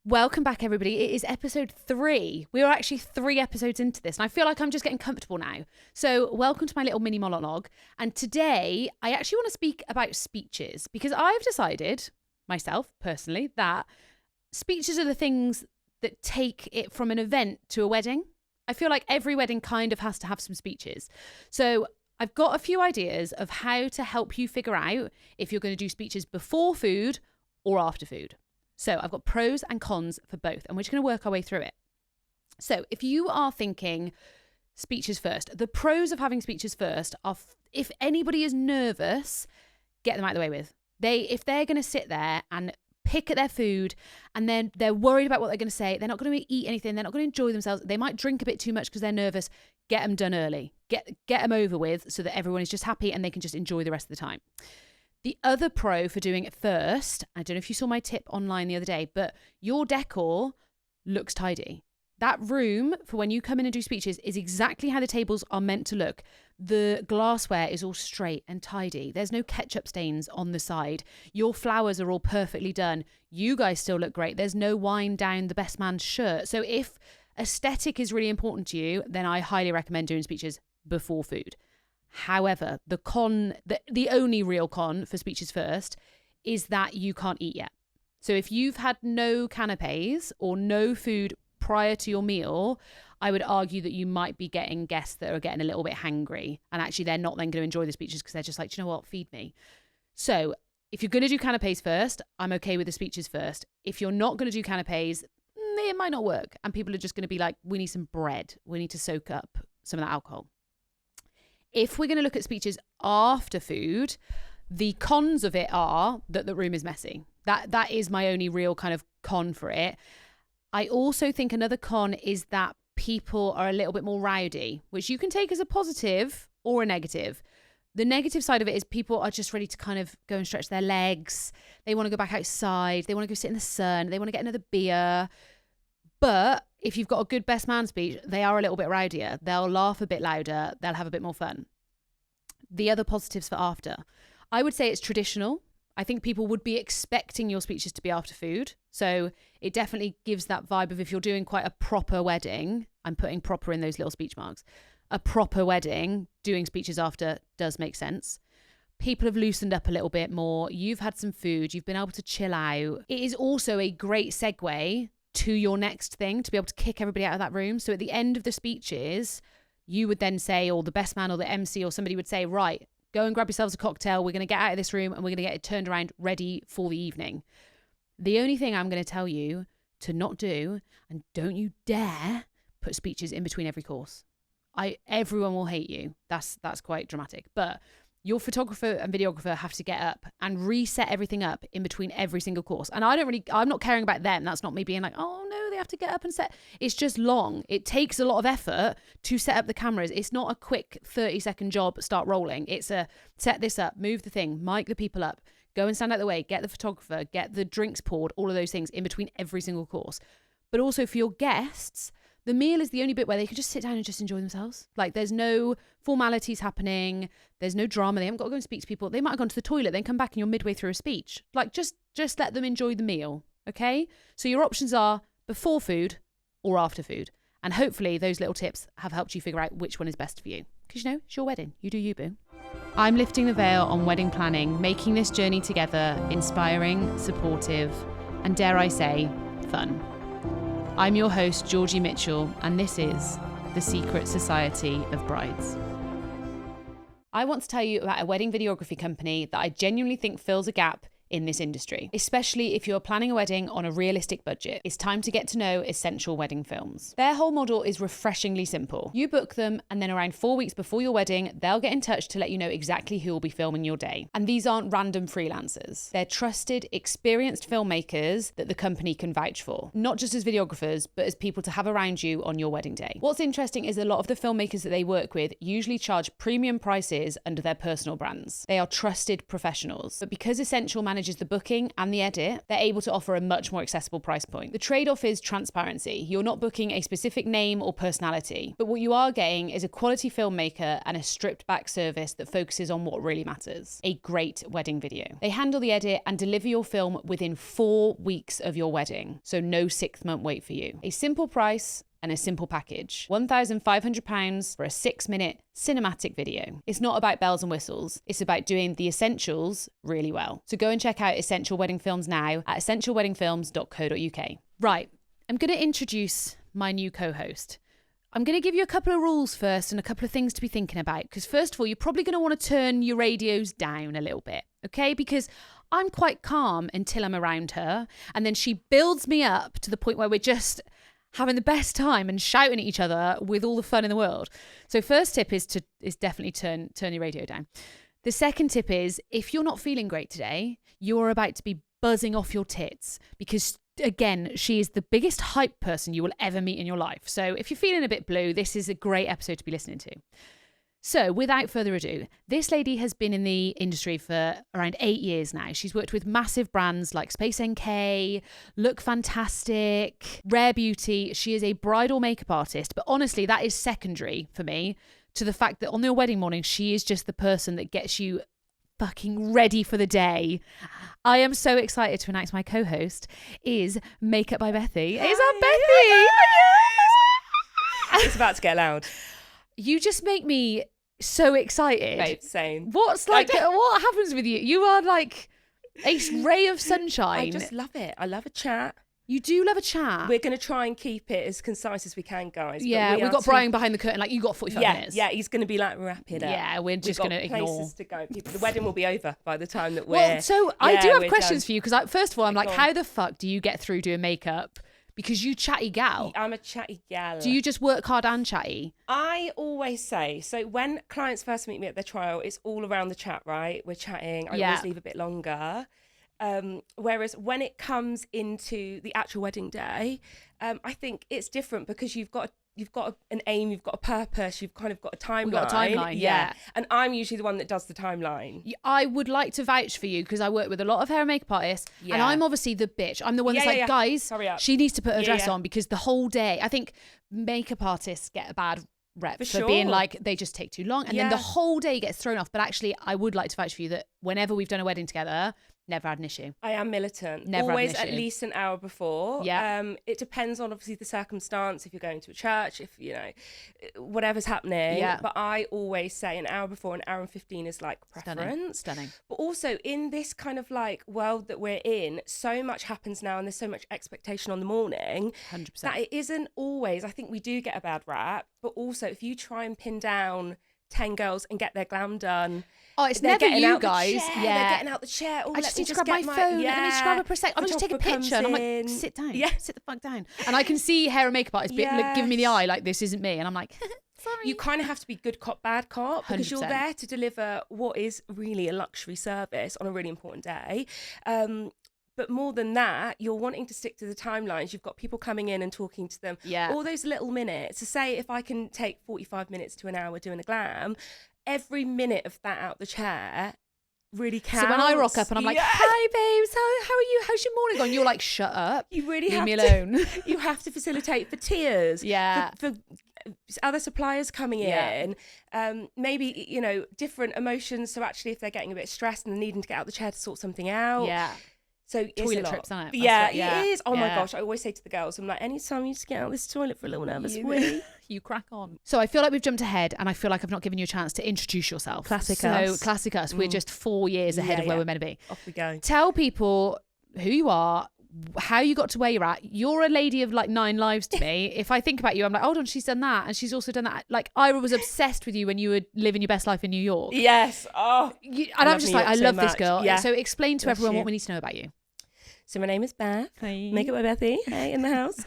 Welcome back, everybody. It is episode 3. We are actually 3 episodes into this, and I feel like I'm just getting comfortable now. So welcome to my little mini monologue. And today, I actually want to speak about speeches, because I've decided, myself personally, that speeches are the things that take it from an event to a wedding. I feel like every wedding kind of has to have some speeches. So I've got a few ideas of how to help you figure out if you're going to do speeches before food or after food. So I've got pros and cons for both, and we're just going to work our way through it. So if you are thinking speeches first, the pros of having speeches first are if anybody is nervous, get them out of the way with. If they're going to sit there and pick at their food and then they're worried about what they're going to say, they're not going to eat anything, they're not going to enjoy themselves, they might drink a bit too much because they're nervous, get them done early. Get them over with so that everyone is just happy and they can just enjoy the rest of the time. The other pro for doing it first, I don't know if you saw my tip online the other day, but your decor looks tidy. That room for when you come in and do speeches is exactly how the tables are meant to look. The glassware is all straight and tidy. There's no ketchup stains on the side. Your flowers are all perfectly done. You guys still look great. There's no wine down the best man's shirt. So if aesthetic is really important to you, then I highly recommend doing speeches before food. However, the only real con for speeches first is that you can't eat yet. So if you've had no canapes or no food prior to your meal, I would argue that you might be getting guests that are getting a little bit hangry, and actually they're not then going to enjoy the speeches because they're just like, do you know what, feed me. So if you're going to do canapes first, I'm okay with the speeches first. If you're not going to do canapes, it might not work, and people are just going to be like, we need some bread, we need to soak up some of that alcohol. If we're going to look at speeches after food, the cons of it are that the room is messy. That is my only real kind of con for it. I also think another con is that people are a little bit more rowdy, which you can take as a positive or a negative. The negative side of it is people are just ready to kind of go and stretch their legs. They want to go back outside. They want to go sit in the sun. They want to get another beer. But if you've got a good best man speech, they are a little bit rowdier. They'll laugh a bit louder. They'll have a bit more fun. The other positives for after, I would say it's traditional. I think people would be expecting your speeches to be after food. So it definitely gives that vibe of if you're doing quite a proper wedding, I'm putting proper in those little speech marks, a proper wedding, doing speeches after does make sense. People have loosened up a little bit more. You've had some food. You've been able to chill out. It is also a great segue to your next thing, to be able to kick everybody out of that room. So at the end of the speeches, you would then say, or the best man or the MC or somebody would say, right, go and grab yourselves a cocktail. We're going to get out of this room and we're going to get it turned around ready for the evening. The only thing I'm going to tell you to not do, and don't you dare put speeches in between every course. Everyone will hate you. That's quite dramatic. But your photographer and videographer have to get up and reset everything up in between every single course. And I'm not caring about them. That's not me being like, oh no, they have to get up and set. It's just long. It takes a lot of effort to set up the cameras. It's not a quick 30-second job, start rolling. It's a set this up, move the thing, mic the people up, go and stand out the way, get the photographer, get the drinks poured, all of those things in between every single course. But also for your guests, the meal is the only bit where they can just sit down and just enjoy themselves. Like there's no formalities happening. There's no drama. They haven't got to go and speak to people. They might have gone to the toilet, then come back and you're midway through a speech. Like just let them enjoy the meal. Okay. So your options are before food or after food. And hopefully those little tips have helped you figure out which one is best for you. Because you know, it's your wedding. You do you, boo. I'm lifting the veil on wedding planning, making this journey together inspiring, supportive, and dare I say, fun. I'm your host, Georgie Mitchell, and this is The Secret Society of Brides. I want to tell you about a wedding videography company that I genuinely think fills a gap in this industry, especially if you're planning a wedding on a realistic budget. It's time to get to know Essential Wedding Films. Their whole model is refreshingly simple. You book them, and then around 4 weeks before your wedding, they'll get in touch to let you know exactly who will be filming your day. And these aren't random freelancers. They're trusted, experienced filmmakers that the company can vouch for, not just as videographers, but as people to have around you on your wedding day. What's interesting is a lot of the filmmakers that they work with usually charge premium prices under their personal brands. They are trusted professionals. But because Essential manages the booking and the edit, they're able to offer a much more accessible price point. The trade-off is transparency. You're not booking a specific name or personality, but what you are getting is a quality filmmaker and a stripped back service that focuses on what really matters: a great wedding video. They handle the edit and deliver your film within 4 weeks of your wedding, so no 6-month wait for you. A simple price and a simple package. £1,500 for a 6-minute cinematic video. It's not about bells and whistles. It's about doing the essentials really well. So go and check out Essential Wedding Films now at essentialweddingfilms.co.uk. Right, I'm going to introduce my new co-host. I'm going to give you a couple of rules first and a couple of things to be thinking about. Because first of all, you're probably going to want to turn your radios down a little bit, okay? Because I'm quite calm until I'm around her. And then she builds me up to the point where we're just having the best time and shouting at each other with all the fun in the world. So first tip is definitely turn your radio down. The second tip is, if you're not feeling great today, you're about to be buzzing off your tits, because again, she is the biggest hype person you will ever meet in your life. So if you're feeling a bit blue, this is a great episode to be listening to. So without further ado, this lady has been in the industry for around 8 years now. She's worked with massive brands like Space NK, Look Fantastic, Rare Beauty. She is a bridal makeup artist, but honestly, that is secondary for me to the fact that on your wedding morning, she is just the person that gets you fucking ready for the day. I am so excited to announce my co-host is Makeup by Bethy. Is that Bethy? It's about to get loud. You just make me so excited. Babe, same. What happens with you? You are like a ray of sunshine. I just love it. I love a chat. You do love a chat. We're going to try and keep it as concise as we can, guys. Yeah, we've got Brian behind the curtain. Like, you got 45 minutes. Yeah, he's going to be like, wrap it up. Yeah, we're just going to ignore. Places to go. The wedding will be over by the time that we're... Well, so I do have questions for you, because first of all, I'm like, how the fuck do you get through doing makeup? Because you chatty gal. I'm a chatty gal. Do you just work hard and chatty? I always say, so when clients first meet me at their trial, it's all around the chat, right? We're chatting. I always leave a bit longer. Whereas when it comes into the actual wedding day, I think it's different, because you've got an aim, you've got a purpose, you've kind of got a timeline. We've got a timeline, yeah. And I'm usually the one that does the timeline. I would like to vouch for you, because I work with a lot of hair and makeup artists, and I'm obviously the bitch. I'm the one that's guys, hurry up. She needs to put her dress on, because the whole day, I think makeup artists get a bad rep for being like, they just take too long, and then the whole day gets thrown off. But actually, I would like to vouch for you that whenever we've done a wedding together, never had an issue. I am militant. Never Always had an issue. At least an hour before. Yeah. It depends on obviously the circumstance. If you're going to a church, if whatever's happening. Yeah. But I always say an hour before, an hour and 15 is like preference. Stunning. But also in this kind of like world that we're in, so much happens now, and there's so much expectation on the morning. 100%. That it isn't always. I think we do get a bad rap. But also, if you try and pin down 10 girls and get their glam done. Oh, it's never you guys. Yeah, they're getting out the chair. Oh, I just need to grab my phone. Yeah. I need to grab a prosecco. I'm just take a picture. And I'm like, sit down. Yeah. Sit the fuck down. And I can see hair and makeup artists giving me the eye like, this isn't me. And I'm like, sorry. You kind of have to be good cop, bad cop, because 100%. you're there to deliver what is really a luxury service on a really important day. But more than that, you're wanting to stick to the timelines. You've got people coming in and talking to them. Yeah. All those little minutes. To say, if I can take 45 minutes to an hour doing a glam, every minute of that out the chair really counts. So when I rock up and I'm like, hi babes, how are you? How's your morning gone? You're like, shut up. You really leave have me to, alone. You have to facilitate for tears. Yeah. For other suppliers coming in, maybe, different emotions. So actually, if they're getting a bit stressed and they're needing to get out the chair to sort something out. Yeah. So toilet trips, isn't it? Yeah, it is. Oh my gosh. I always say to the girls, I'm like, anytime you just get out of this toilet for a little nervous wee. You crack on. So I feel like we've jumped ahead, and I feel like I've not given you a chance to introduce yourself. Classic us. Classic us. We're just 4 years ahead of where we're meant to be. Off we go. Tell people who you are, how you got to where you're at. You're a lady of like 9 lives to me. If I think about you, I'm like, hold on, she's done that, and she's also done that. Like, I was obsessed with you when you were living your best life in New York. Yes. Oh. And I'm just like, I love this girl. Yeah. So explain to everyone what we need to know about you. So my name is Beth. Hi. Makeup by Bethy. Hey, in the house.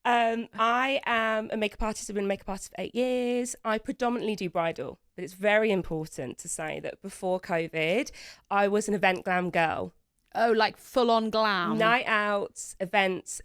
I am a makeup artist. I've been a makeup artist for 8 years. I predominantly do bridal, but it's very important to say that before COVID, I was an event glam girl. Oh, like full on glam. Night outs, events,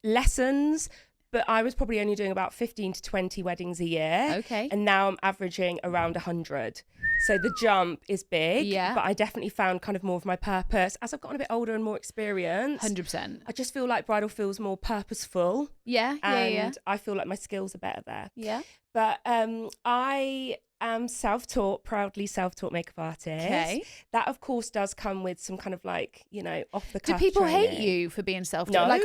lessons, but I was probably only doing about 15 to 20 weddings a year. Okay. And now I'm averaging around 100. So the jump is big, but I definitely found kind of more of my purpose. As I've gotten a bit older and more experienced, 100%. I just feel like bridal feels more purposeful. And I feel like my skills are better there. Yeah. But I am self-taught, proudly self-taught makeup artist. Okay. That, of course, does come with some kind of like, you know, off the cuff Do people training. hate you for being self-taught? No. Like,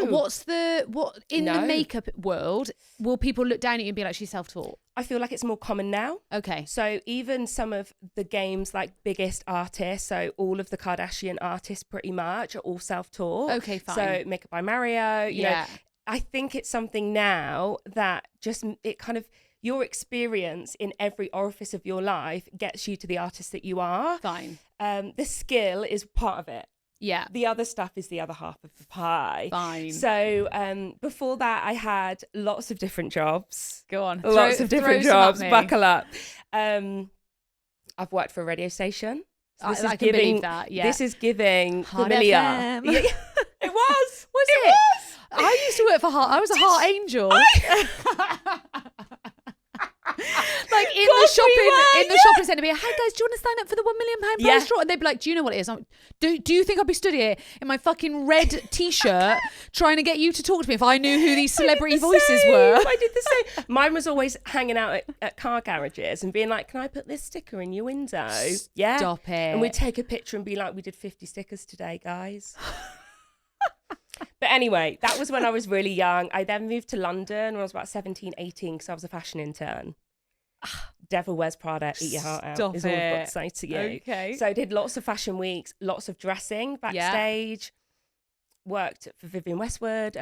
what in the makeup world, will people look down at you and be like, she's self-taught? I feel like it's more common now. Okay. So even some of the game's like biggest artists, so all of the Kardashian artists pretty much are all self-taught. Okay, fine. So Makeup by Mario, you know, I think it's something now that just, it kind of, your experience in every orifice of your life gets you to the artist that you are. Fine. The skill is part of it. Yeah. The other stuff is the other half of the pie. Fine. So before that, I had lots of different jobs. Go on. Lots of different jobs. Buckle up. I've worked for a radio station. So I can believe that. Yeah. This is giving Heart familiar. FM. Yeah, it was. Was it? Was. I used to work for Heart. I was a Heart Angel. Like in the shopping centre, be like, "Hi guys, do you want to sign up for the £1 million prize draw?" And they'd be like, "Do you know what it is? Do you think I'd be stood here in my fucking red t-shirt trying to get you to talk to me if I knew who these celebrity voices were?" I did the same. Mine was always hanging out at car garages and being like, "Can I put this sticker in your window?" Yeah, stop it. And we'd take a picture and be like, "We did 50 stickers today, guys." But anyway, that was when I was really young. I then moved to London when I was about 17, 18 because I was a fashion intern. Devil wears Prada, eat your heart out. Stop is all I've got it. to say to you. Okay. So I did lots of fashion weeks, lots of dressing backstage. Worked for Vivienne Westwood,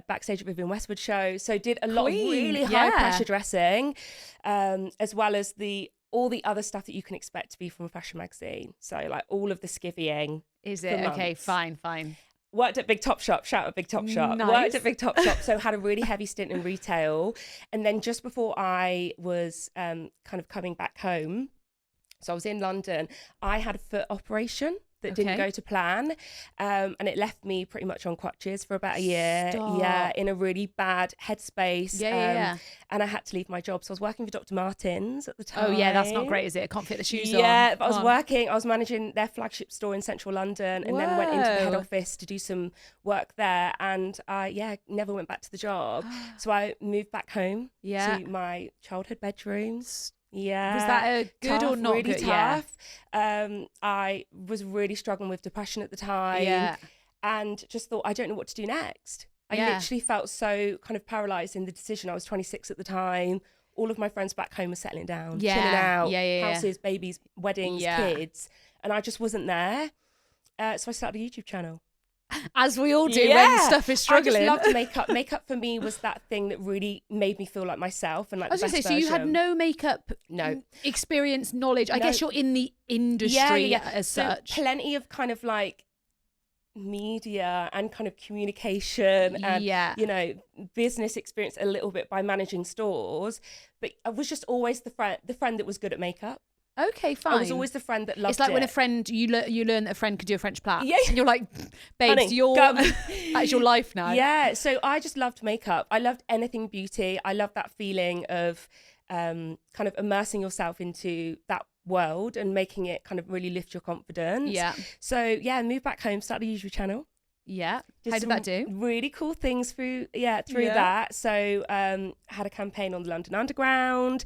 backstage at Vivienne Westwood show. So did a lot of really high pressure dressing, as well as all the other stuff that you can expect to be from a fashion magazine. So like all of the skivvying. Is it? Okay, fine. Worked at Big Top Shop. Shout out Big Top Shop. Nice. Worked at Big Top Shop. So had a really heavy stint in retail. And then just before I was kind of coming back home, so I was in London, I had a foot operation that didn't go to plan. And it left me pretty much on crutches for about a year. Stop. Yeah, in a really bad headspace. Yeah. And I had to leave my job. So I was working for Dr. Martens at the time. Oh yeah, that's not great, is it? I can't fit the shoes on. Yeah, but I was managing their flagship store in central London and then went into the head office to do some work there. And I, never went back to the job. So I moved back home to my childhood bedrooms. Yeah. Was that a good tough, or not really good? tough. I was really struggling with depression at the time. Yeah. And just thought, I don't know what to do next. I literally felt so kind of paralyzed in the decision. I was 26 at the time. All of my friends back home were settling down, chilling out, houses, babies, weddings, kids. And I just wasn't there. So I started a YouTube channel. As we all do when stuff is struggling. I just loved makeup. Makeup for me was that thing that really made me feel like myself and like the best version. So you had no makeup experience, knowledge. I guess you're in the industry as such. Plenty of kind of like media and kind of communication and you know, business experience a little bit by managing stores. But I was just always the friend that was good at makeup. Okay, fine. I was always the friend that loved it. It's like when a friend, you learn that a friend could do a French plait. Yeah. And you're like, babes, Honey, that's your life now. Yeah, so I just loved makeup. I loved anything beauty. I loved that feeling of kind of immersing yourself into that world and making it kind of really lift your confidence. Yeah. So moved back home, started a YouTube channel. Yeah. How did that do? Really cool things through that. So had a campaign on the London Underground.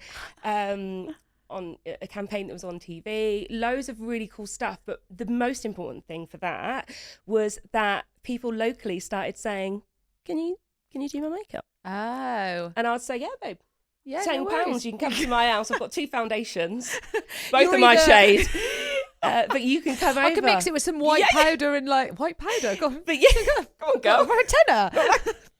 On a campaign that was on TV, loads of really cool stuff. But the most important thing for that was that people locally started saying, can you do my makeup? Oh. And I'd say, yeah, babe. Yeah, £10, you can come to my house. I've got 2 foundations, both of my shade. But you can come over. I can mix it with some white powder and like white powder. But yeah, come on, girl. For a tenner.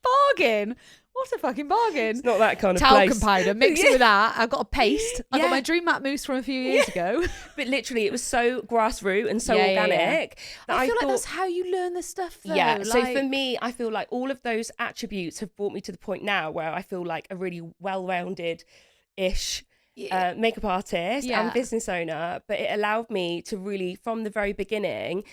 Bargain. What a fucking bargain. It's not that kind of talcum place. powder, mix it with that. I've got a paste. I got my dream matte mousse from a few years ago. But literally, it was so grassroots and so organic. That I feel like that's how you learn the stuff though. Yeah, so for me, I feel like all of those attributes have brought me to the point now where I feel like a really well-rounded-ish makeup artist and business owner. But it allowed me to really, from the very beginning,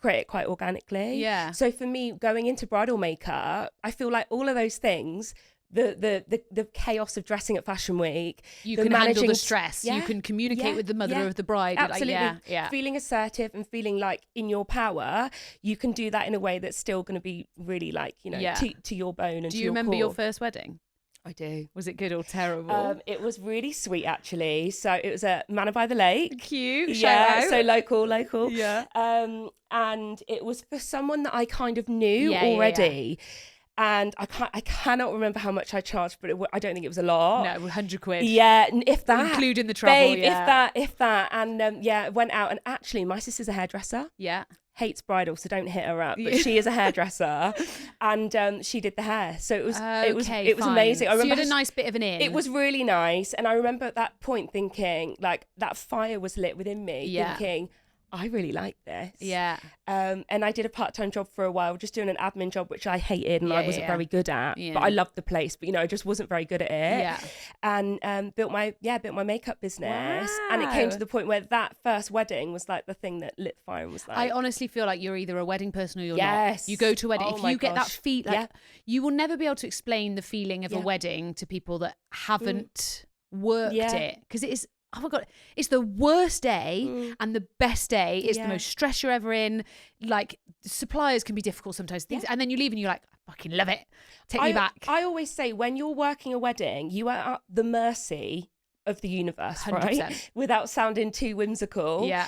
create it quite organically. Yeah. So for me, going into bridal makeup, I feel like all of those things the chaos of dressing at Fashion Week. You can handle the stress. You can communicate with the mother of the bride. Absolutely. Like, Feeling assertive and feeling like in your power, you can do that in a way that's still going to be really like, you know, to your bone and to your core. Do you remember your first wedding? I do. Was it good or terrible? It was really sweet, actually. So it was at Manor by the Lake. Cute. Shout out. So local. Yeah. And it was for someone that I kind of knew already. And I cannot remember how much I charged, but I don't think it was a lot. No, 100 quid. Yeah, if that. Including the travel, babe, if that. And went out. And actually, my sister's a hairdresser. Yeah. Hates Bridal, so don't hit her up. But she is a hairdresser, and she did the hair. So it was amazing. I remember so you had a nice bit of an in. It was really nice, and I remember at that point thinking, like, that fire was lit within me, thinking, I really like this. Yeah. And I did a part-time job for a while, just doing an admin job, which I hated and I wasn't very good at. Yeah. But I loved the place, but, you know, I just wasn't very good at it. Yeah. And built my makeup business. Wow. And it came to the point where that first wedding was like the thing that lit the fire and was like... I honestly feel like you're either a wedding person or you're not. You go to a wedding. If you get that you will never be able to explain the feeling of a wedding to people that haven't worked it. Because it is... Oh my God, it's the worst day and the best day. It's the most stress you're ever in. Like, suppliers can be difficult sometimes. And then you leave and you're like, I fucking love it. Take me back. I always say, when you're working a wedding, you are at the mercy of the universe, 100%. Right? Without sounding too whimsical. Yeah.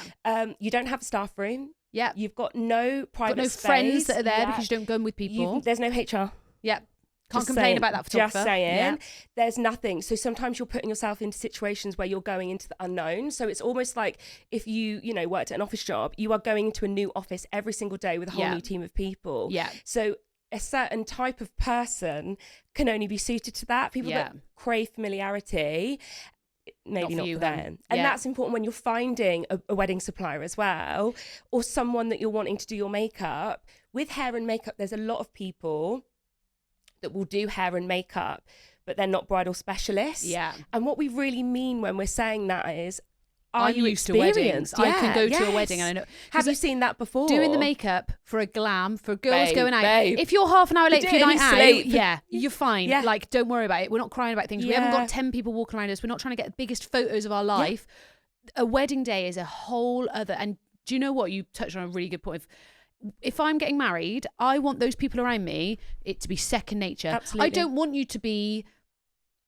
You don't have a staff room. Yeah. You've got no private space. Friends that are there because you don't go in with people. There's no HR. Yeah. Can't complain about that photographer. Just saying. There's nothing. So sometimes you're putting yourself into situations where you're going into the unknown. So it's almost like if you worked at an office job, you are going into a new office every single day with a whole new team of people. Yeah. So a certain type of person can only be suited to that. People that crave familiarity, maybe not for them. And that's important when you're finding a wedding supplier as well, or someone that you're wanting to do your makeup. With hair and makeup, there's a lot of people that will do hair and makeup, but they're not bridal specialists. Yeah. And what we really mean when we're saying that is, are you used to weddings? I can go to a wedding and I know. Have you seen that before? Doing the makeup for a glam, for girls going out. Babe. If you're half an hour late for your night out, you're fine. Yeah. Like, don't worry about it. We're not crying about things. We haven't got 10 people walking around us. We're not trying to get the biggest photos of our life. A wedding day is a whole other, and do you know what? You touched on a really good point. If I'm getting married, I want those people around me, it to be second nature. Absolutely. I don't want you to be,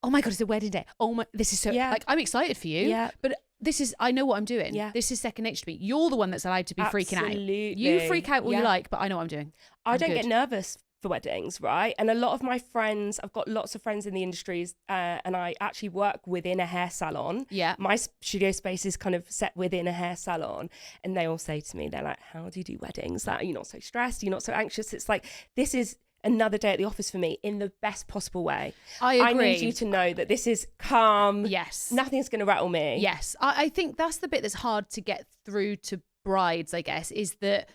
oh my God, it's a wedding day. Oh my, this is so, like, I'm excited for you, but this is, I know what I'm doing. Yeah. This is second nature to me. You're the one that's allowed to be freaking out. You freak out all you like, but I know what I'm doing. I don't get nervous for weddings, right? And a lot of my friends, I've got lots of friends in the industries, and I actually work within a hair salon. Yeah. My studio space is kind of set within a hair salon, and they all say to me, they're like, how do you do weddings? Like, you're not so stressed, you're not so anxious. It's like, this is another day at the office for me in the best possible way. I agree. I need you to know that this is calm. Yes. Nothing's going to rattle me. Yes. I think that's the bit that's hard to get through to brides, I guess, is that,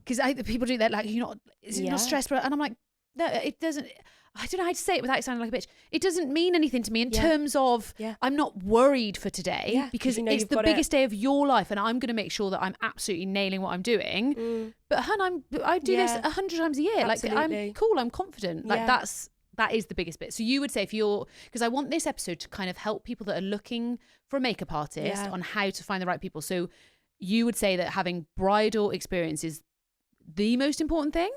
because people do that, like, you're not stressed, and I'm like, no, it doesn't. I don't know how to say it without sounding like a bitch. It doesn't mean anything to me in terms of I'm not worried for today because it's the biggest day of your life, and I'm going to make sure that I'm absolutely nailing what I'm doing. But hun, I do this 100 times a year. Absolutely. Like, I'm cool, I'm confident. Like, that is the biggest bit. So you would say, if you're, because I want this episode to kind of help people that are looking for a makeup artist on how to find the right people. So you would say that having bridal experience is the most important thing?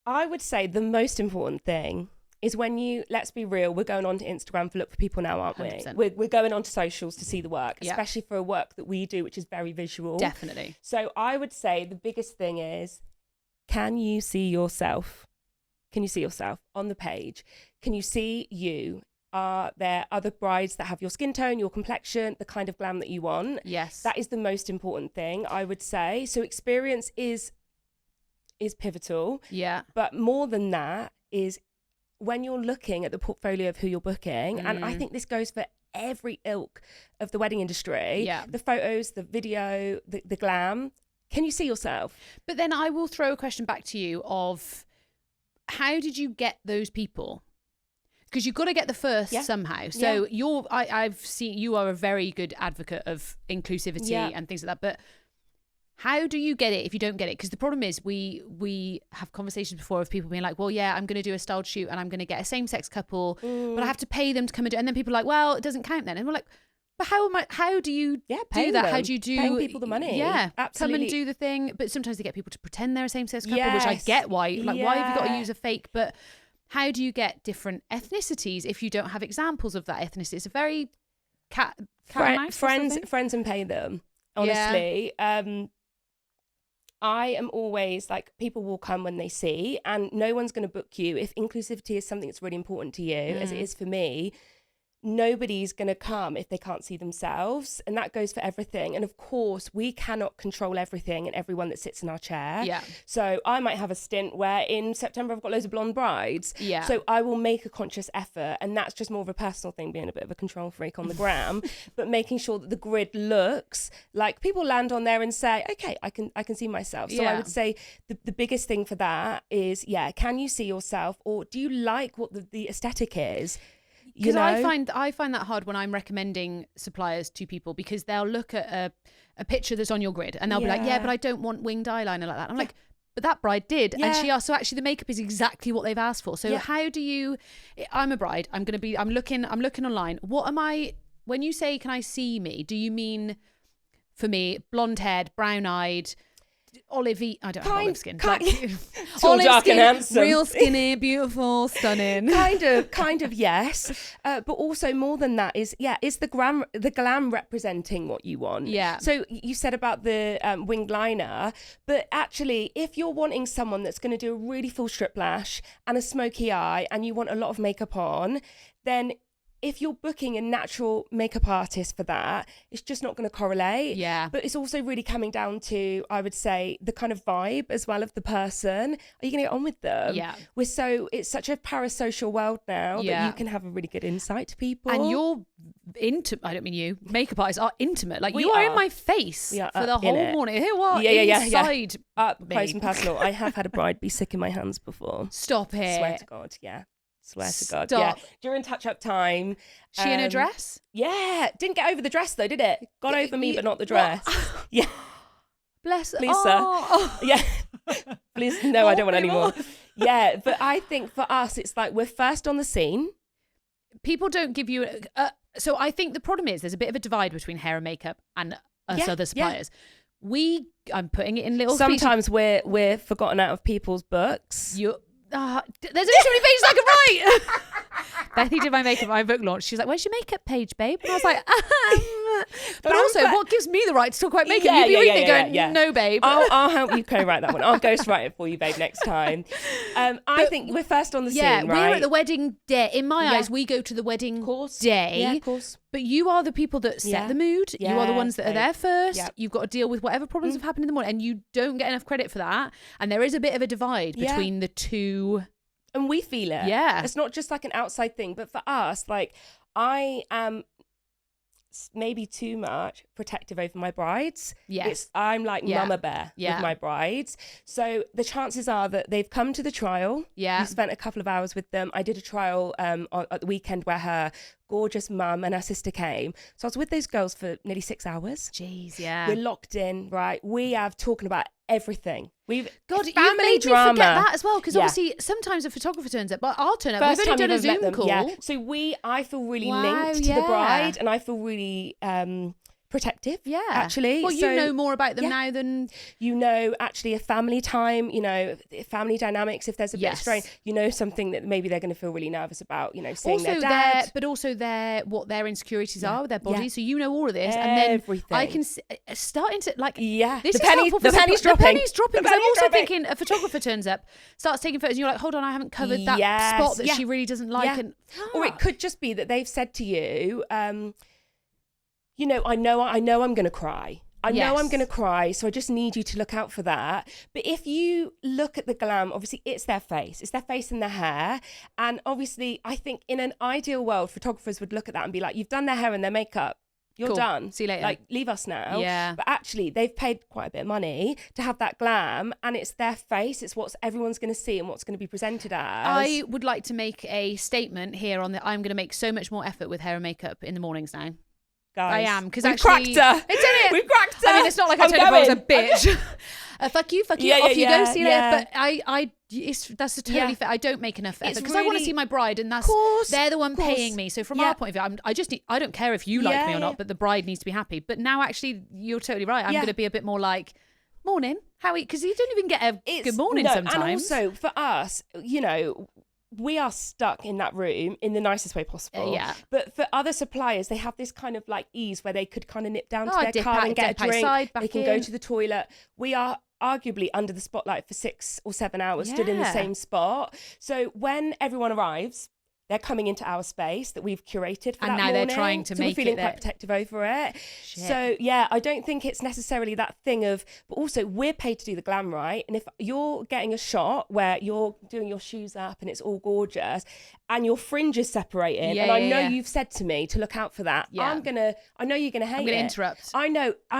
I would say the most important thing is when you, let's be real, we're going on to Instagram for look for people now, aren't we? 100%. We're going on to socials to see the work, especially for a work that we do, which is very visual. Definitely. So I would say the biggest thing is, can you see yourself? Can you see yourself on the page? Can you see you? Are there other brides that have your skin tone, your complexion, the kind of glam that you want? Yes. That is the most important thing, I would say. So experience is pivotal. Yeah. But more than that is when you're looking at the portfolio of who you're booking, and I think this goes for every ilk of the wedding industry, the photos, the video, the glam, can you see yourself? But then I will throw a question back to you of, how did you get those people? Because you've got to get the first somehow. So I've seen you are a very good advocate of inclusivity and things like that. But How do you get it if you don't get it? Because the problem is we have conversations before of people being like, well, yeah, I'm going to do a styled shoot and I'm going to get a same-sex couple, but I have to pay them to come and do it. And then people are like, well, it doesn't count then. And we're like, but how do you do that? Them. How do you do paying people the money? Yeah, absolutely. Come and do the thing. But sometimes they get people to pretend they're a same-sex couple, Yes. which I get why. Like, why have you got to use a fake? But how do you get different ethnicities if you don't have examples of that ethnicity? It's a very friends and pay them. Honestly, I am always like, people will come when they see, and no one's going to book you if inclusivity is something that's really important to you, as it is for me. Nobody's going to come if they can't see themselves, and that goes for everything. And of course, we cannot control everything and everyone that sits in our chair. Yeah. So I might have a stint where in September I've got loads of blonde brides. Yeah. So I will make a conscious effort, and that's just more of a personal thing, being a bit of a control freak on the gram, but making sure that the grid looks like people land on there and say, okay, I can see myself. So I would say the biggest thing for that is, can you see yourself, or do you like what the aesthetic is? Because I find that hard when I'm recommending suppliers to people, because they'll look at a picture that's on your grid and they'll be like, yeah, but I don't want winged eyeliner like that. I'm like, but that bride did. And she asked, so actually the makeup is exactly what they've asked for. So how do you, I'm a bride, I'm looking online. When you say, can I see me? Do you mean, for me, blonde haired, brown eyed, olivey, I don't have olive skin. Tall, dark and handsome. Real skinny, beautiful, stunning. Kind of, yes. But also more than that is the glam representing what you want. Yeah. So you said about the winged liner, but actually, if you're wanting someone that's going to do a really full strip lash and a smoky eye, and you want a lot of makeup on, then if you're booking a natural makeup artist for that, it's just not going to correlate. Yeah. But it's also really coming down to, I would say, the kind of vibe as well of the person. Are you going to get on with them? Yeah. It's such a parasocial world now that you can have a really good insight to people. And you're I don't mean you, makeup artists are intimate. Like, you are in my face for the whole morning. Who are inside? Up close and personal. I have had a bride be sick in my hands before. Stop it. Swear to God, yeah. Swear to God. Yeah. During touch-up time. She in a dress? Yeah. Didn't get over the dress though, did it? Got over me, but not the dress. Yeah. Bless her. Please, sir. Yeah. Please, no, I don't want any more. Yeah, but I think for us, it's like we're first on the scene. People don't give you... so I think the problem is there's a bit of a divide between hair and makeup and us other suppliers. Yeah. I'm putting it in little... Sometimes we're forgotten out of people's books. There's only so many pages I can write. Bethy did my makeup at my book launch. She was like, where's your makeup page, babe? And I was like, but also, what gives me the right to talk about makeup? You'd be reading it going, no, babe. I'll help you co-write that one. I'll ghostwrite it for you, babe, next time. I think we're first on the scene, right? We're at the wedding day. In my eyes, we go to the wedding day. Yeah, of course. But you are the people that set the mood. You are the ones that are there first. Yep. You've got to deal with whatever problems have happened in the morning, and you don't get enough credit for that. And there is a bit of a divide between the two. And we feel it. Yeah. It's not just like an outside thing, but for us, like, I am maybe too much protective over my brides. Yes. I'm like mama bear with my brides. So the chances are that they've come to the trial. Yeah. You spent a couple of hours with them. I did a trial at the weekend where her gorgeous mum and her sister came. So I was with those girls for nearly 6 hours. Jeez, yeah. We're locked in, right? We have talking about everything. We've family you made drama. Me forget that as well, because obviously sometimes a photographer turns up, but I'll turn up. We've only done a Zoom call. Yeah. So I feel really linked to the bride, and I feel really protective. Yeah, actually. Well, you know more about them now than actually a family time. Family dynamics. If there's a bit of strain, something that maybe they're going to feel really nervous about. Seeing their dad, but also what their insecurities are with their body. So you know all of this, and then I can starting to like. Yeah, this the penny's dropping. The penny's dropping. Because I'm also thinking a photographer turns up, starts taking photos, and you're like, hold on, I haven't covered that spot that she really doesn't like, or it could just be that they've said to you. I know I'm going to cry. I know I'm going to cry, so I just need you to look out for that. But if you look at the glam, obviously it's their face and their hair. And obviously, I think in an ideal world, photographers would look at that and be like, you've done their hair and their makeup. You're done. See you later. Like, leave us now. Yeah. But actually, they've paid quite a bit of money to have that glam, and it's their face. It's what everyone's going to see and what's going to be presented as. I would like to make a statement here on I'm going to make so much more effort with hair and makeup in the mornings now. guys. I am, because We've cracked her. It's in it. We've cracked her. I mean, it's not like I told you I was a bitch. Fuck you, Yeah, off you go, see you yeah. later. But that's a totally fair. I don't make enough effort because I want to really- see my bride, and they're the one paying me. So from our point of view, I don't care if you like me or not, but the bride needs to be happy. But now, actually, you're totally right. I'm going to be a bit more like, morning, how are you? Because you don't even get a good morning sometimes. And also for us, you know, we are stuck in that room in the nicest way possible. Yeah. But for other suppliers, they have this kind of like ease where they could kind of nip down to their dip car out, and get a dip drink. outside, back They can in. go to the toilet. We are arguably under the spotlight for 6 or 7 hours, stood in the same spot. So when everyone arrives, they're coming into our space that we've curated for And that now they're morning. trying to so make we're feeling it quite protective over it. So yeah, I don't think it's necessarily that thing of, but also we're paid to do the glam, right? And if you're getting a shot where you're doing your shoes up and it's all gorgeous and your fringe is separating, and I know you've said to me to look out for that. I know you're gonna hate it. I'm gonna interrupt. I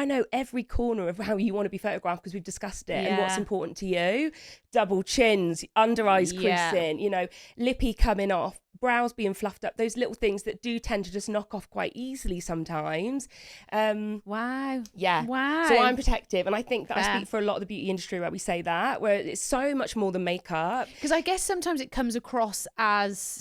know every corner of how you want to be photographed because we've discussed it and what's important to you. Double chins, under eyes creasing, you know, lippy coming off, brows being fluffed up, those little things that do tend to just knock off quite easily sometimes. Wow. Yeah. Wow. So I'm protective, and I think that I speak for a lot of the beauty industry where we say that, where it's so much more than makeup. Because I guess sometimes it comes across as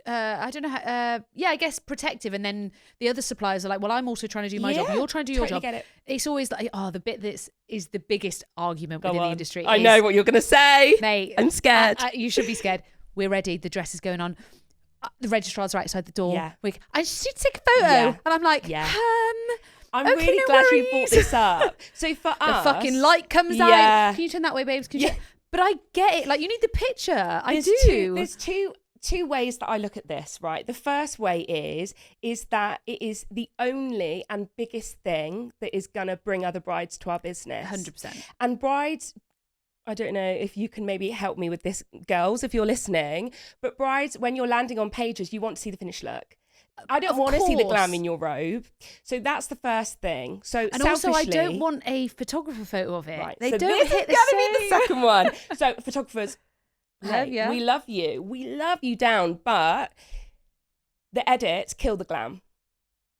I don't know how, I guess protective, and then the other suppliers are like, well, I'm also trying to do my job, you're trying to do your job. Get it. It's always like, the bit that is the biggest argument within the industry. I know what you're gonna say, mate. I'm scared. You should be scared. We're ready, the dress is going on, the registrars are outside the door. I should take a photo, and I'm like, I'm okay, really no glad worries. you brought this up. So for us, the fucking light comes out. Can you turn that way, babes? But I get it. Like, you need the picture. I do. There's two ways that I look at this, right? The first way is that it is the only and biggest thing that is going to bring other brides to our business. 100%. And brides, I don't know if you can maybe help me with this, girls, if you're listening, but brides, when you're landing on pages, you want to see the finished look. I don't want to see the glam in your robe. So that's the first thing. So and also, I don't want a photographer photo of it. Right. They so don't this hit is going to be the second one. So photographers, hey, we love you. We love you down, but the edits kill the glam.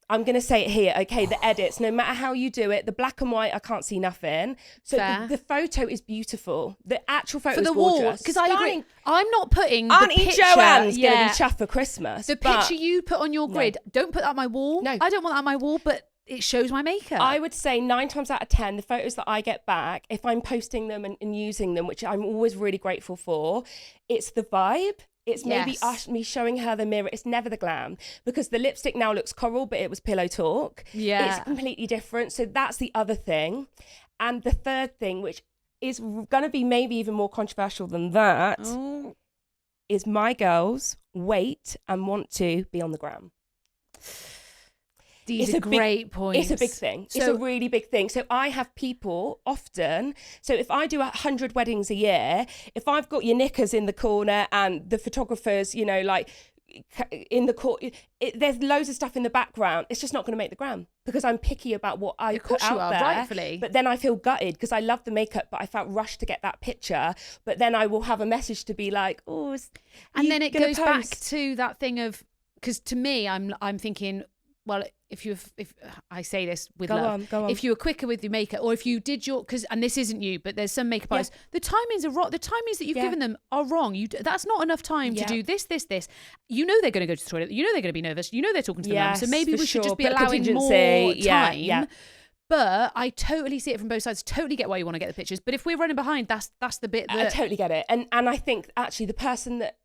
I'm going to say it here, okay? The edits, no matter how you do it, the black and white, I can't see nothing. So the photo is beautiful. The actual photo is gorgeous. Wall, because I agree. I'm not putting Auntie the picture. Joanne's going to be chuffed for Christmas. The picture you put on your grid, don't put that on my wall. No. I don't want that on my wall, but it shows my makeup. I would say 9 times out of 10, the photos that I get back, if I'm posting them and using them, which I'm always really grateful for, it's the vibe. It's maybe me showing her the mirror. It's never the glam, because the lipstick now looks coral, but it was pillow talk. Yeah. It's completely different. So that's the other thing. And the third thing, which is going to be maybe even more controversial than that, is my girls wait and want to be on the gram. These are great points. It's a big thing. It's a really big thing. So I have people often, so if I do 100 weddings a year, if I've got your knickers in the corner and the photographers, you know, like in the corner, there's loads of stuff in the background, it's just not going to make the gram, because I'm picky about what I put out there. Rightfully. But then I feel gutted because I love the makeup, but I felt rushed to get that picture. But then I will have a message to be like, and then it goes back to that thing of, because to me, I'm thinking, well, if I say this with love, go on. If you were quicker with your makeup, or if you did and this isn't you, but there's some makeup artists, the timings are wrong. The timings that you've given them are wrong. That's not enough time to do this. You know they're going to go to the toilet. You know they're going to be nervous. You know they're talking to the mum. So maybe we should just be allowing more time. Yeah. But I totally see it from both sides. Totally get why you want to get the pictures. But if we're running behind, that's the bit that... I totally get it. And I think actually the person that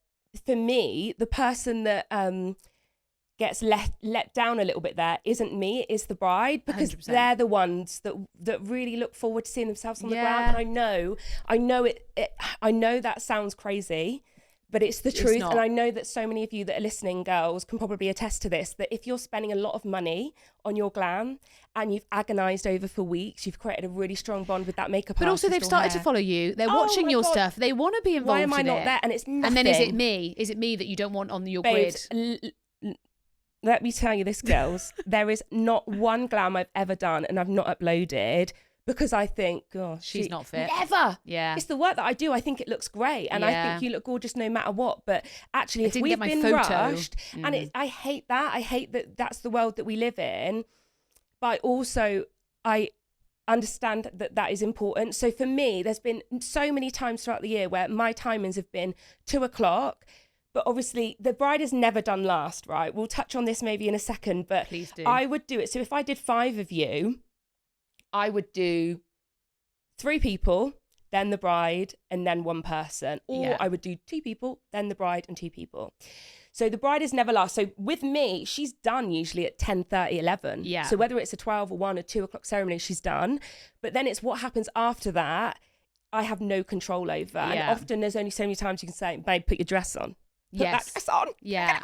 gets let down a little bit there isn't me, it is the bride, because 100%. They're the ones that really look forward to seeing themselves on the ground. And I know that sounds crazy, but it's the truth. And I know that so many of you that are listening, girls, can probably attest to this, that if you're spending a lot of money on your glam and you've agonized over for weeks, you've created a really strong bond with that makeup artist. But also they've started to follow you. They're watching your stuff. They want to be involved. Why am I not there? And it's nothing. And then is it me? Is it me that you don't want on your grid? Let me tell you this, girls. There is not one glam I've ever done and I've not uploaded because I think, gosh, she's not fit. Never. Yeah. It's the work that I do. I think it looks great. And I think you look gorgeous no matter what. But actually, if we've been rushed, and I hate that. I hate that that's the world that we live in. But also, I understand that that is important. So for me, there's been so many times throughout the year where my timings have been 2:00. But obviously, the bride is never done last, right? We'll touch on this maybe in a second. But please do. I would do it. So if I did 5 of you, I would do 3 people, then the bride, and then 1 person. Or I would do 2 people, then the bride and 2 people. So the bride is never last. So with me, she's done usually at 10:30, 11. Yeah. So whether it's a 12 or 1 or 2 o'clock ceremony, she's done. But then it's what happens after that, I have no control over. Yeah. And often there's only so many times you can say, babe, put your dress on. Put that dress on. Yeah.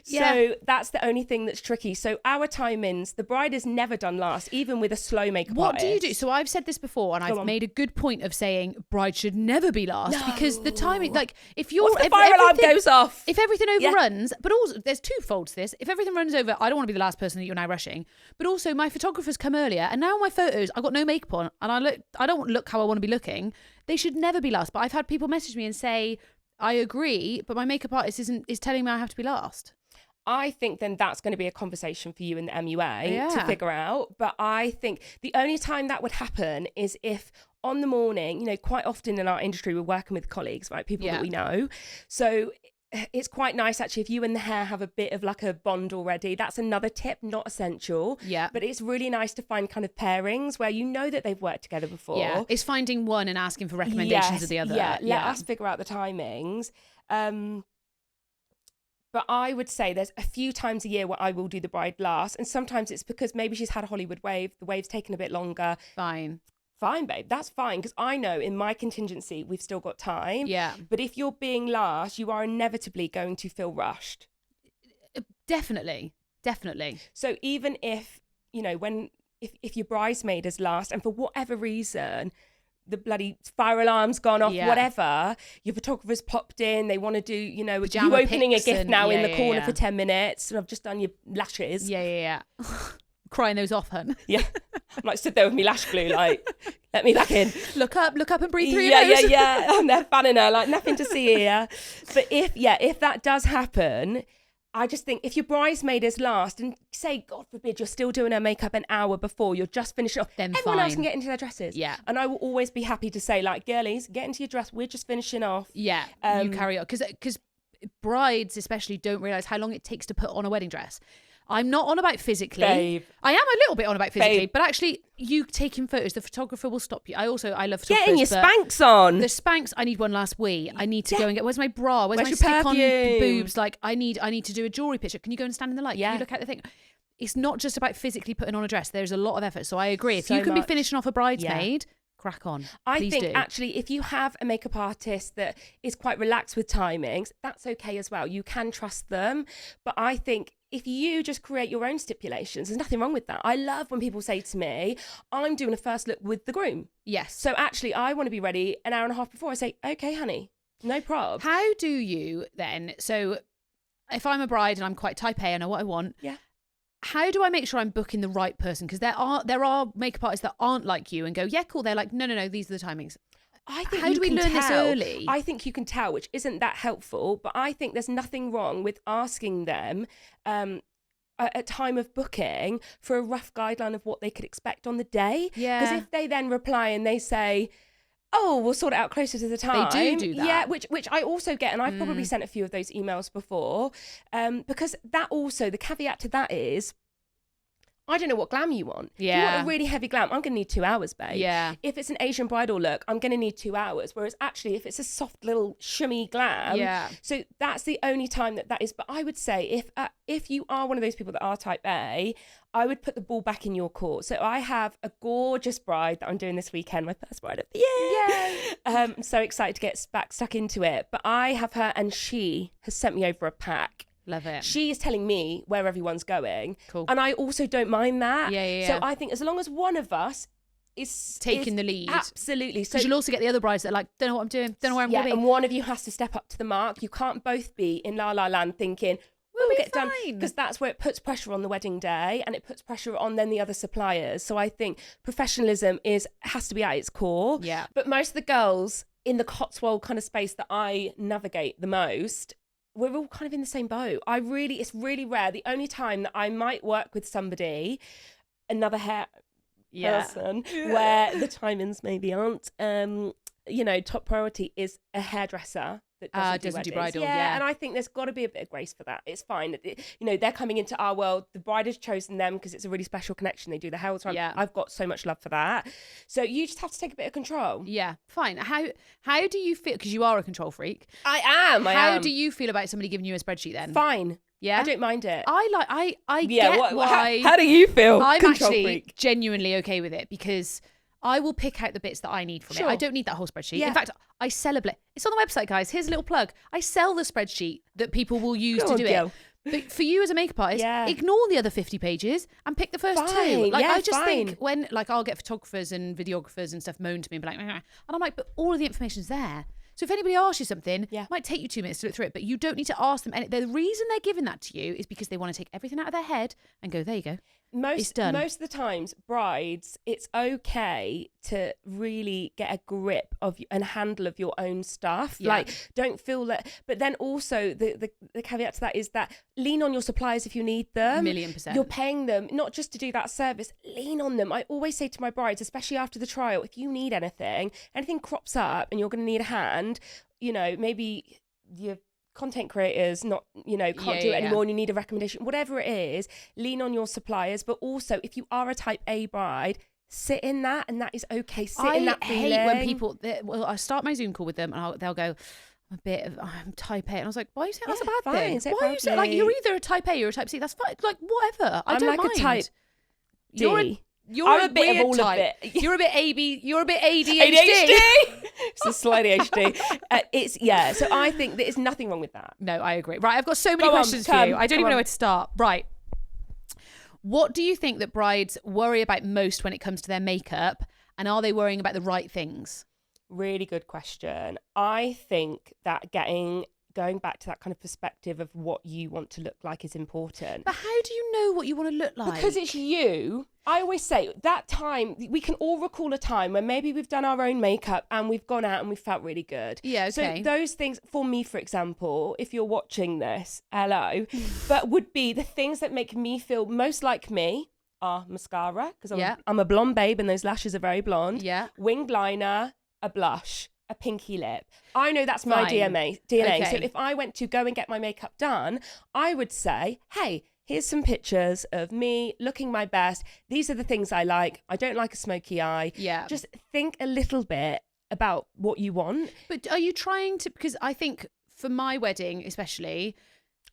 So that's the only thing that's tricky. So our timings, the bride is never done last, even with a slow makeup artist. What do you do? So I've said this before, and I've made a good point of saying bride should never be last because the timing, like if you're, if the fire alarm goes off, if everything overruns, but also there's 2 folds to this. If everything runs over, I don't want to be the last person that you're now rushing. But also my photographers come earlier, and now my photos, I've got no makeup on, and I don't look how I want to be looking. They should never be last. But I've had people message me and say, I agree, but my makeup artist is telling me I have to be last. I think then that's going to be a conversation for you in the MUA to figure out. But I think the only time that would happen is if on the morning, quite often in our industry, we're working with colleagues, right? People that we know. So it's quite nice actually if you and the hair have a bit of like a bond already. That's another tip, not essential. Yeah. But it's really nice to find kind of pairings where that they've worked together before. Yeah. It's finding one and asking for recommendations of the other. Yeah. Let us figure out the timings. But I would say there's a few times a year where I will do the bride last. And sometimes it's because maybe she's had a Hollywood wave. The wave's taken a bit longer. Fine, babe. That's fine. Because I know in my contingency, we've still got time. Yeah. But if you're being last, you are inevitably going to feel rushed. Definitely. So even if, if your bridesmaid is last and for whatever reason, the bloody fire alarm's gone off, whatever, your photographer's popped in, they want to do, you opening a gift now in the corner for 10 minutes and I've just done your lashes. Yeah. Crying those off, hun. Yeah. I'm like stood there with me lash glue, like, let me back in. Look up and breathe through your nose. Yeah. I'm there fanning her, like nothing to see here. But if that does happen, I just think if your bridesmaid is last and say, God forbid, you're still doing her makeup an hour before, you're just finishing off, then everyone else can get into their dresses. Yeah. And I will always be happy to say, like, girlies, get into your dress. We're just finishing off. Yeah. You carry on. Because brides especially don't realise how long it takes to put on a wedding dress. I'm not on about physically. Babe. I am a little bit on about physically, but actually you taking photos, the photographer will stop you. I love photographers. Getting your Spanx on. The Spanx, I need one last wee. I need to go and get, where's my bra? Where's my stick on boobs? Like I need to do a jewellery picture. Can you go and stand in the light? Can you look at the thing? It's not just about physically putting on a dress. There's a lot of effort. So I agree. If you can be finishing off a bridesmaid, crack on. I think actually if you have a makeup artist that is quite relaxed with timings, that's okay as well. You can trust them. But I think if you just create your own stipulations, there's nothing wrong with that. I love when people say to me, I'm doing a first look with the groom. Yes. So actually I want to be ready an hour and a half before. I say, okay, honey, no problem. How do you then, so if I'm a bride and I'm quite type A, I know what I want. Yeah. How do I make sure I'm booking the right person? Because there are makeup artists that aren't like you and go, yeah, cool. They're like, no, these are the timings. I think how do we learn this early? I think you can tell, which isn't that helpful, but I think there's nothing wrong with asking them at time of booking for a rough guideline of what they could expect on the day. Yeah. Because if they then reply and they say, oh, we'll sort it out closer to the time. They do that. Yeah, which I also get, and I've probably sent a few of those emails before, because that also, the caveat to that is, I don't know what glam you want. Yeah. If you want a really heavy glam, I'm going to need 2 hours, babe. Yeah. If it's an Asian bridal look, I'm going to need 2 hours. Whereas actually, if it's a soft little shimmy glam, so that's the only time that is. But I would say if you are one of those people that are type A, I would put the ball back in your court. So I have a gorgeous bride that I'm doing this weekend, my first bride of the year. Yay! I'm so excited to get stuck into it. But I have her and she has sent me over a pack. Love it. She is telling me where everyone's going. Cool. And I also don't mind that. Yeah. So I think as long as one of us is taking the lead. Absolutely. So you'll also get the other brides that are like, don't know what I'm doing, don't know where I'm going. And one of you has to step up to the mark. You can't both be in La La Land thinking, will get done, because that's where it puts pressure on the wedding day, and it puts pressure on then the other suppliers. So I think professionalism has to be at its core. Yeah. But most of the girls in the Cotswold kind of space that I navigate the most, we're all kind of in the same boat. It's really rare. The only time that I might work with somebody, another hair person, where the timings maybe aren't, top priority is a hairdresser that doesn't do bridal. Yeah, and I think there's got to be a bit of grace for that. It's fine. They're coming into our world. The bride has chosen them because it's a really special connection. They do the hair all the time. Yeah. I've got so much love for that. So you just have to take a bit of control. Yeah, fine. How do you feel? Because you are a control freak. I am. How do you feel about somebody giving you a spreadsheet then? Fine. Yeah, I don't mind it. I get why. How do you feel? I'm actually genuinely okay with it, because I will pick out the bits that I need from it. I don't need that whole spreadsheet. Yeah. In fact, I sell it's on the website, guys. Here's a little plug. I sell the spreadsheet that people will use to do it. But for you as a makeup artist, ignore the other 50 pages and pick the first two. Like, I just think when, I'll get photographers and videographers and stuff moan to me and be like, and I'm like, but all of the information's there. So if anybody asks you something, it might take you 2 minutes to look through it, but you don't need to ask them. And the reason they're giving that to you is because they want to take everything out of their head and go, there you go. Most of the times, brides, it's okay to really get a grip of and handle of your own stuff. Yeah. Like, don't feel that. But then also the caveat to that is that lean on your suppliers if you need them. 1,000,000%. You're paying them not just to do that service. Lean on them. I always say to my brides, especially after the trial, if you need anything crops up and you're going to need a hand, maybe you're content creators can't do it anymore and you need a recommendation, whatever it is, lean on your suppliers. But also, if you are a type A bride, sit in that, and that is okay. Sit in that feeling. I hate when people, I start my Zoom call with them and they'll go, I'm type A, and I was like, why are you saying that's a bad thing? Why are you saying, like, you're either a type A or a type C? That's fine, like, whatever. I don't mind. A type D. I'm a bit of all of it. You're a bit AB. You're a bit ADHD. It's a slight ADHD. So I think there is nothing wrong with that. No, I agree. Right, I've got so many questions for you. I don't even know where to start. Right. What do you think that brides worry about most when it comes to their makeup, and are they worrying about the right things? Really good question. I think that going back to that kind of perspective of what you want to look like is important. But how do you know what you want to look like? Because it's you. I always say that time, we can all recall a time when maybe we've done our own makeup and we've gone out and we felt really good. Yeah, okay. So those things, for me, for example, if you're watching this, hello, but would be the things that make me feel most like me are mascara, because I'm a blonde babe and those lashes are very blonde. Yeah. Winged liner, a blush, a pinky lip. I know that's my DNA. Okay. So if I went to go and get my makeup done, I would say, hey, here's some pictures of me looking my best. These are the things I like. I don't like a smoky eye. Yeah. Just think a little bit about what you want. But are you trying to, because I think for my wedding especially,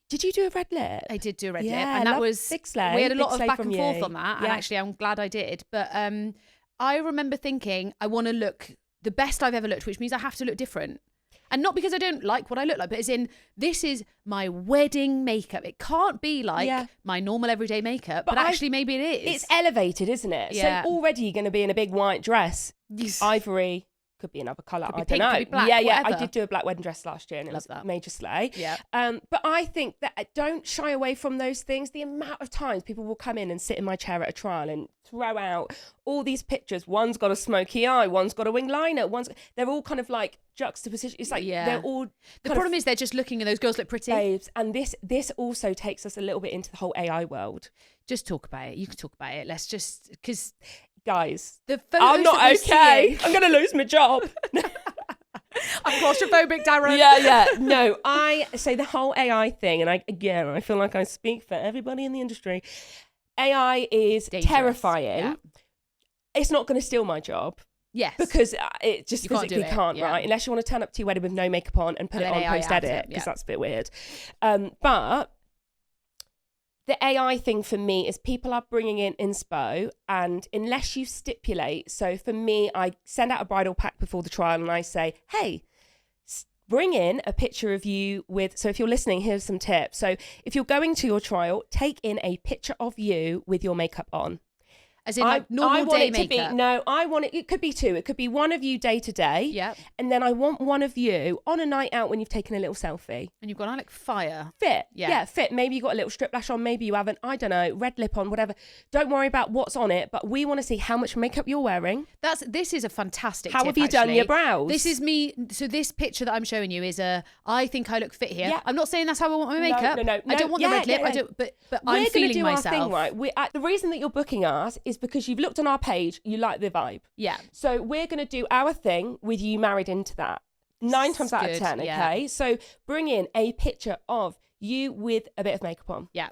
did you do a red lip? I did do a red lip, and that was we had a lot of back and forth on that, and actually I'm glad I did. But I remember thinking I want to look the best I've ever looked, which means I have to look different. And not because I don't like what I look like, but as in, this is my wedding makeup. It can't be like my normal everyday makeup, but actually maybe it is. It's elevated, isn't it? Yeah. So already you're going to be in a big white dress, ivory, could be another colour, I don't know. Could be black, yeah. I did do a black wedding dress last year and it was major slay. Yeah. But I think that don't shy away from those things. The amount of times people will come in and sit in my chair at a trial and throw out all these pictures. One's got a smoky eye, one's got a wing liner, they're all kind of like juxtaposition. It's like they're all. The problem is they're just looking and those girls look pretty. Babes. And this also takes us a little bit into the whole AI world. Just talk about it. You can talk about it. Let's just, because guys, the I'm not okay. I'm going to lose my job. I'm claustrophobic, Darren. Yeah. No, I say the whole AI thing, and I feel like I speak for everybody in the industry. AI is terrifying. Yeah. It's not going to steal my job. Yes. Because it just physically can't, right? Unless you want to turn up to your wedding with no makeup on and put it on post-edit, because that's a bit weird. But the AI thing for me is people are bringing in inspo, and unless you stipulate, so for me, I send out a bridal pack before the trial and I say, hey, bring in a picture of you with, so if you're listening, here's some tips. So if you're going to your trial, take in a picture of you with your makeup on. As in like normal day makeup? I want it. It could be two. It could be one of you day to day. Yeah. And then I want one of you on a night out when you've taken a little selfie. And you've got like fire. Fit. Yeah, fit. Maybe you got a little strip lash on. Maybe you haven't. I don't know. Red lip on, whatever. Don't worry about what's on it. But we want to see how much makeup you're wearing. This is a fantastic How tip, have you actually done your brows? This is me. So this picture that I'm showing you is I think I look fit here. Yeah. I'm not saying that's how I want my makeup. No. I don't want the red lip. I don't. But I'm feeling myself. Our thing, right? The reason that you're booking us is because you've looked on our page, you like the vibe. Yeah. So we're going to do our thing with you married into that. 9 times out of 10, okay? So bring in a picture of you with a bit of makeup on. Yeah.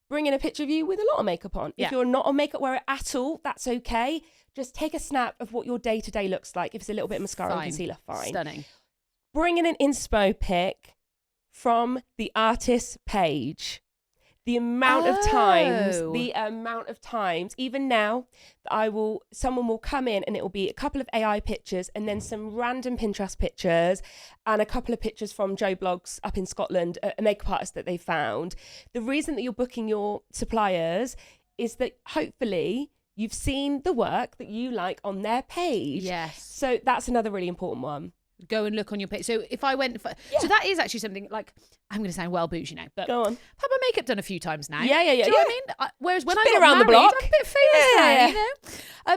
Bring in a picture of you with a lot of makeup on. If you're not a makeup wearer at all, that's okay. Just take a snap of what your day-to-day looks like. If it's a little bit of mascara and concealer, fine. Stunning. Bring in an inspo pic from the artist's page. The amount of times, even now, someone will come in and it will be a couple of AI pictures and then some random Pinterest pictures and a couple of pictures from Joe Blogs up in Scotland, a makeup artist that they found. The reason that you're booking your suppliers is that hopefully you've seen the work that you like on their page. Yes. So that's another really important one. Go and look on your page. So if I went so that is actually something like, I'm going to sound well bougie now, but go on. I've had my makeup done a few times now. Yeah. Do you know what I mean? Whereas when I been got around married, the block. I'm a bit famous now,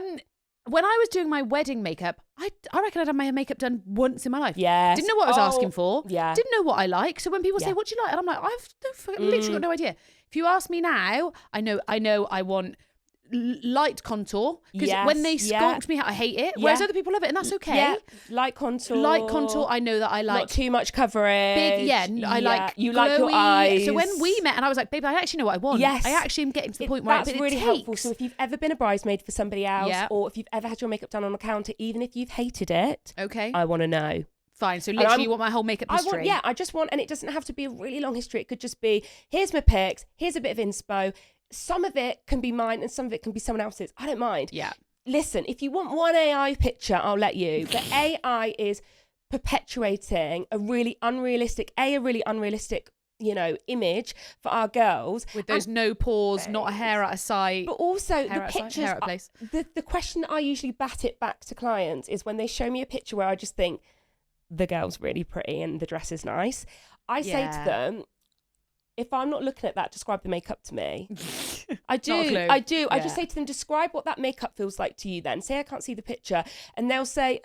you know? When I was doing my wedding makeup, I reckon I'd had my makeup done once in my life. Yes. Didn't know what I was asking for. Yeah. Didn't know what I like. So when people say, what do you like? And I'm like, I've literally got no idea. If you ask me now, I know I want light contour, because when they sculpt me, I hate it, whereas other people love it, and that's okay. Light contour, I know that I like. Not too much coverage. Big, I like you glowy. like your eyes. So when we met and I was like, babe, I actually know what I want. Yes. I actually am getting to the point where that's really helpful. So if you've ever been a bridesmaid for somebody else, or if you've ever had your makeup done on a counter, even if you've hated it, I want to know. Fine. So literally you want my whole makeup history. I just want, and it doesn't have to be a really long history. It could just be, here's my pics, here's a bit of inspo. Some of it can be mine and some of it can be someone else's. I don't mind. Yeah. Listen, if you want one AI picture, I'll let you. But AI is perpetuating a really unrealistic, image for our girls. With those no pores, not a hair out of sight. But also the pictures, hair out of place. The question that I usually bat it back to clients is when they show me a picture where I just think, the girl's really pretty and the dress is nice. I say to them, if I'm not looking at that, describe the makeup to me. I do. I just say to them, describe what that makeup feels like to you then. Say I can't see the picture. And they'll say,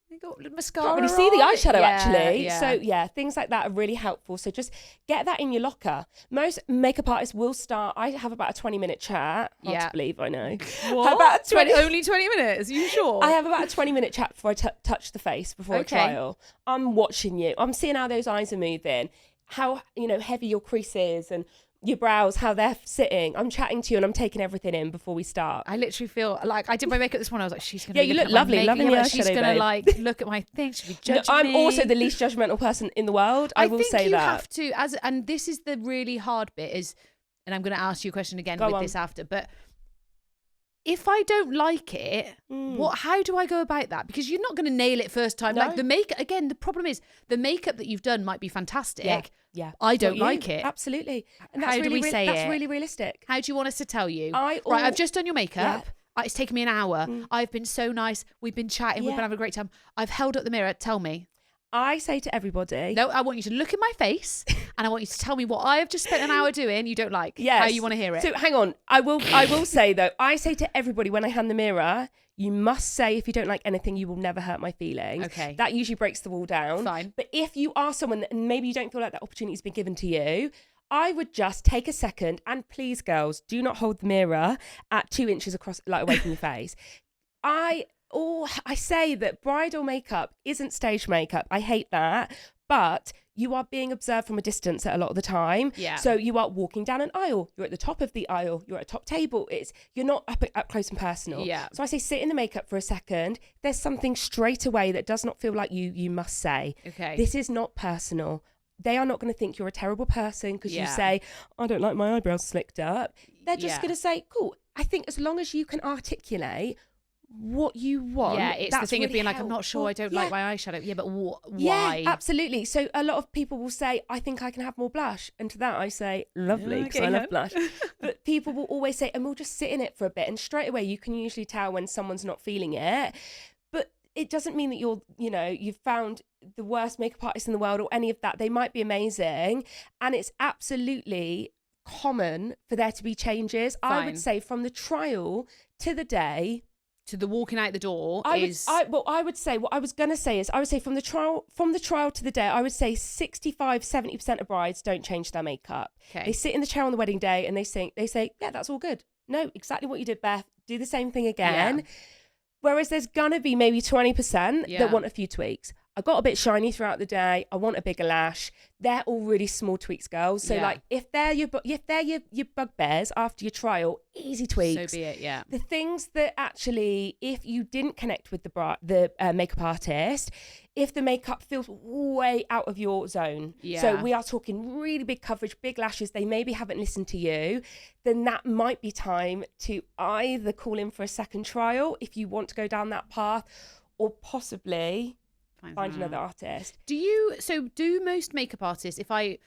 you got mascara. Can't really see the eyeshadow actually. So things like that are really helpful. So just get that in your locker. Most makeup artists will start, I have about a 20-minute chat. Hard to believe, I know. What? About 20, only 20 minutes? Are you sure? I have about a 20-minute chat before I touch the face before a trial. I'm watching you. I'm seeing how those eyes are moving. How heavy your crease is and your brows, how they're sitting. I'm chatting to you and I'm taking everything in before we start. I literally feel like I did my makeup this morning. I was like, she's gonna you look lovely, she's gonna look at my thing. She'll be judging I'm me. also the least judgmental person in the world. I will say that. You have to, and this is the really hard bit is, and I'm going to ask you a question again this after, but if I don't like it, how do I go about that? Because you're not going to nail it first time. No. Like the makeup, again, the problem is the makeup that you've done might be fantastic. Yeah. I don't like it. Absolutely. And how do we say that's really realistic. How do you want us to tell you? I've just done your makeup. It's taken me an hour. I've been so nice. We've been chatting. We've been having a great time. I've held up the mirror. Tell me. I say to everybody. No, I want you to look in my face and I want you to tell me what I have just spent an hour doing you don't like. Yes. How you want to hear it. So hang on. I will say though, I say to everybody when I hand the mirror, you must say if you don't like anything, you will never hurt my feelings. Okay. That usually breaks the wall down. Fine. But if you are someone and maybe you don't feel like that opportunity's been given to you, I would just take a second and please girls, do not hold the mirror at 2 inches across, away from your face. I say that bridal makeup isn't stage makeup. I hate that. But you are being observed from a distance a lot of the time. Yeah. So you are walking down an aisle. You're at the top of the aisle. You're at a top table. You're not up close and personal. Yeah. So I say sit in the makeup for a second. There's something straight away that does not feel like you must say. Okay. This is not personal. They are not going to think you're a terrible person because you say, I don't like my eyebrows slicked up. They're just going to say, cool. I think as long as you can articulate what you want. Yeah, it's the thing really of being like, I'm not sure, I don't like my eyeshadow. Yeah, but why? Yeah, absolutely. So a lot of people will say, I think I can have more blush. And to that I say, lovely, because I love blush. But people will always say, and we'll just sit in it for a bit. And straight away, you can usually tell when someone's not feeling it. But it doesn't mean that you've found the worst makeup artist in the world or any of that. They might be amazing. And it's absolutely common for there to be changes. Fine. I would say from the trial to the day, to the walking out the door I would say from the trial to the day, I would say 65-70% of brides don't change their makeup. Okay. They sit in the chair on the wedding day and they say, yeah, that's all good. No, exactly what you did, Beth. Do the same thing again. Yeah. Whereas there's gonna be maybe 20% that want a few tweaks. I got a bit shiny throughout the day. I want a bigger lash. They're all really small tweaks, girls. So like, if they're your bugbears after your trial, easy tweaks. So be it. Yeah. The things that actually, if you didn't connect with the makeup artist, if the makeup feels way out of your zone, so we are talking really big coverage, big lashes, they maybe haven't listened to you, then that might be time to either call in for a second trial if you want to go down that path, or possibly find another artist. Do most makeup artists, I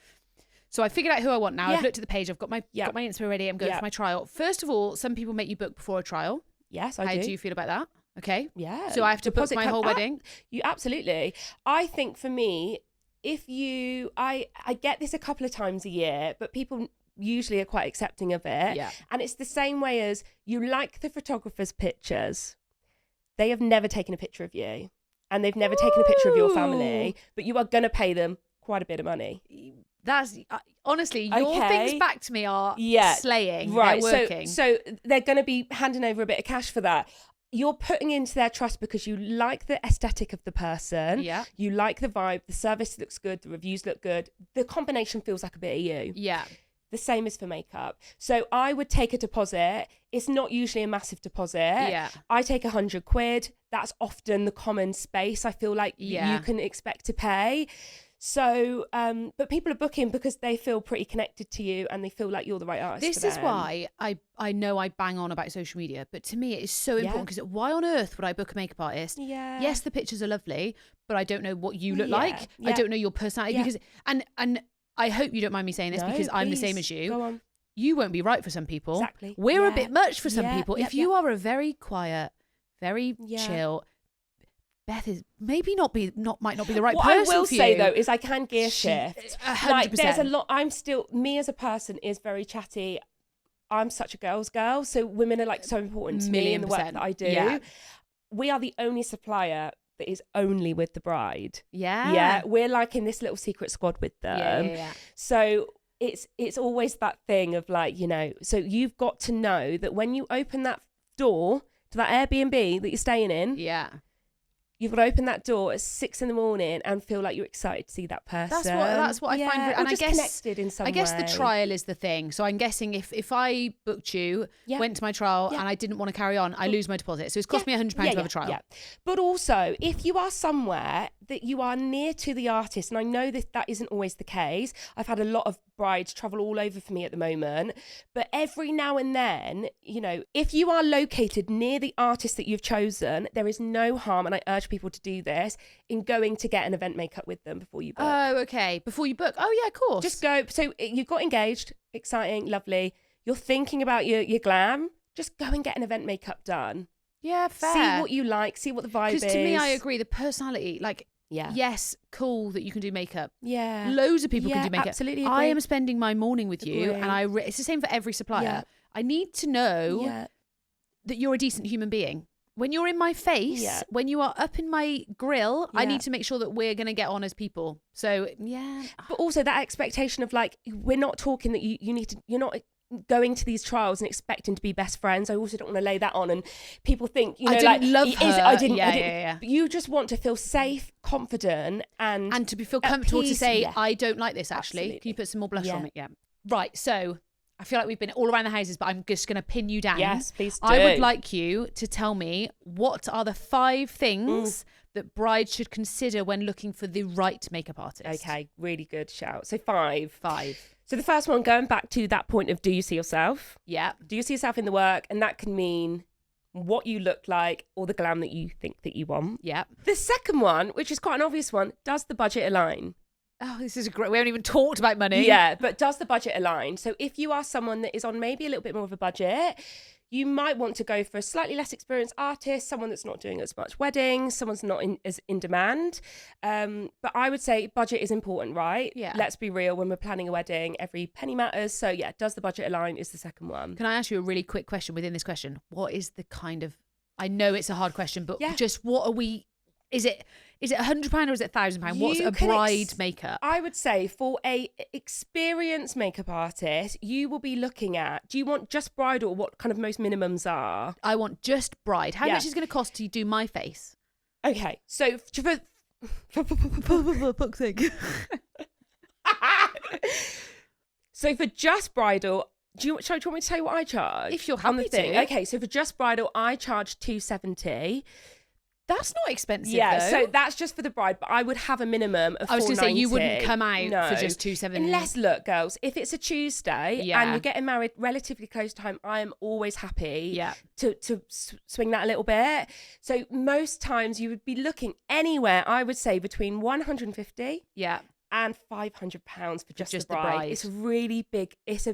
figured out who I want now. I've looked at the page, I've got my inspo ready, I'm going for my trial. First of all, some people make you book before a trial. Yes, I do. How do you feel about that? Okay. Yeah. So I have to book my whole wedding? You absolutely. I think for me, I get this a couple of times a year, but people usually are quite accepting of it. Yeah. And it's the same way as you like the photographer's pictures. They have never taken a picture of you. And they've never taken a picture of your family, but you are going to pay them quite a bit of money. That's honestly, your things back to me are slaying. Right. They're working. So they're going to be handing over a bit of cash for that. You're putting into their trust because you like the aesthetic of the person. Yeah. You like the vibe. The service looks good. The reviews look good. The combination feels like a bit of you. Yeah. The same is for makeup. So I would take a deposit. It's not usually a massive deposit. Yeah. I take £100. That's often the common space I feel like you can expect to pay. So, but people are booking because they feel pretty connected to you and they feel like you're the right artist. This is why I know I bang on about social media, but to me it is so important, because why on earth would I book a makeup artist? Yeah. Yes, the pictures are lovely, but I don't know what you look like. I don't know your personality because and I hope you don't mind me saying this, because I'm the same as you. Go on. You won't be right for some people. Exactly. We're a bit much for some people. If you are a very quiet, very chill, Beth is maybe might not be the right person for you. What I will say though is I can gear shift. 100%. Like there's a lot. Me as a person is very chatty. I'm such a girl's girl, so women are like so important to me in the work that I do. Yeah. We are the only supplier that is only with the bride. Yeah. We're like in this little secret squad with them. Yeah. So it's always that thing of like, so you've got to know that when you open that door to that Airbnb that you're staying in, you've got to open that door at 6 a.m. and feel like you're excited to see that person. That's what I find. And I guess connected in some way. I guess the trial is the thing. So I'm guessing if I booked you, went to my trial and I didn't want to carry on, I lose my deposit. So it's cost me £100 to have a trial. Yeah. But also, if you are somewhere that you are near to the artist, and I know that isn't always the case. I've had a lot of brides travel all over for me at the moment, but every now and then, if you are located near the artist that you've chosen, there is no harm, and I urge people to do this, in going to get an event makeup with them before you book. Oh, okay. Before you book. Oh, yeah, of course. Just go. So you've got engaged, exciting, lovely. You're thinking about your glam. Just go and get an event makeup done. Yeah, fair. See what you like. See what the vibe is. Because to me, I agree. The personality, yes, cool that you can do makeup. Yeah. Loads of people can do makeup. Absolutely agree. I am spending my morning with you, and it's the same for every supplier. Yeah. I need to know that you're a decent human being. When you're in my face, when you are up in my grill, I need to make sure that we're going to get on as people. So, But also that expectation of like, we're not talking that you're not going to these trials and expecting to be best friends. I also don't want to lay that on, and people think I didn't love her. I didn't. But you just want to feel safe, confident, and to feel comfortable to say, yeah. I don't like this. Actually, absolutely. Can you put some more blush on it? Yeah. Right. So I feel like we've been all around the houses, but I'm just going to pin you down. Yes, please do. I would like you to tell me, what are the 5 things that brides should consider when looking for the right makeup artist? Okay, really good shout. So 5. 5. So the first one, going back to that point of, do you see yourself? Yeah. Do you see yourself in the work? And that can mean what you look like, or the glam that you think that you want. Yeah. The second one, which is quite an obvious one, does the budget align? Oh, this is great. We haven't even talked about money. Yeah, but does the budget align? So if you are someone that is on maybe a little bit more of a budget, you might want to go for a slightly less experienced artist, someone that's not doing as much weddings, someone's not as in demand. But I would say budget is important, right? Yeah. Let's be real. When we're planning a wedding, every penny matters. So yeah, does the budget align is the second one. Can I ask you a really quick question within this question? What is the kind of, I know it's a hard question, but just what are we, is it £100 or is it £1,000? What's a bride makeup? I would say for a experienced makeup artist, you will be looking at, do you want just bridal or what kind of most minimums are? I want just bride. How much is it going to cost to do my face? Okay, so for so for just bridal, do you want me to tell you what I charge? If you're happy to. Okay, so for just bridal, I charge $270. That's not expensive, yeah, though. so that's just for the bride, but I would have a minimum of $490. I was going to say, you wouldn't come out for just $270. Unless, look, girls, if it's a Tuesday and you're getting married relatively close to time, I am always happy to swing that a little bit. So most times you would be looking anywhere, I would say, between $150 and £500 for just the bride. It's really big. It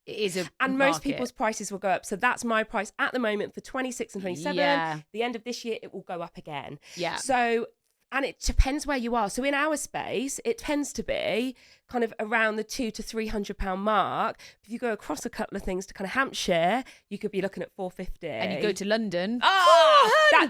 is a and most people's prices will go up. So that's my price at the moment for 26 and 27. Yeah. The end of this year, it will go up again. Yeah. So, and it depends where you are. So in our space, it tends to be kind of around the £200 to £300 mark. If you go across a couple of things to kind of Hampshire, you could be looking at $450. And you go to London.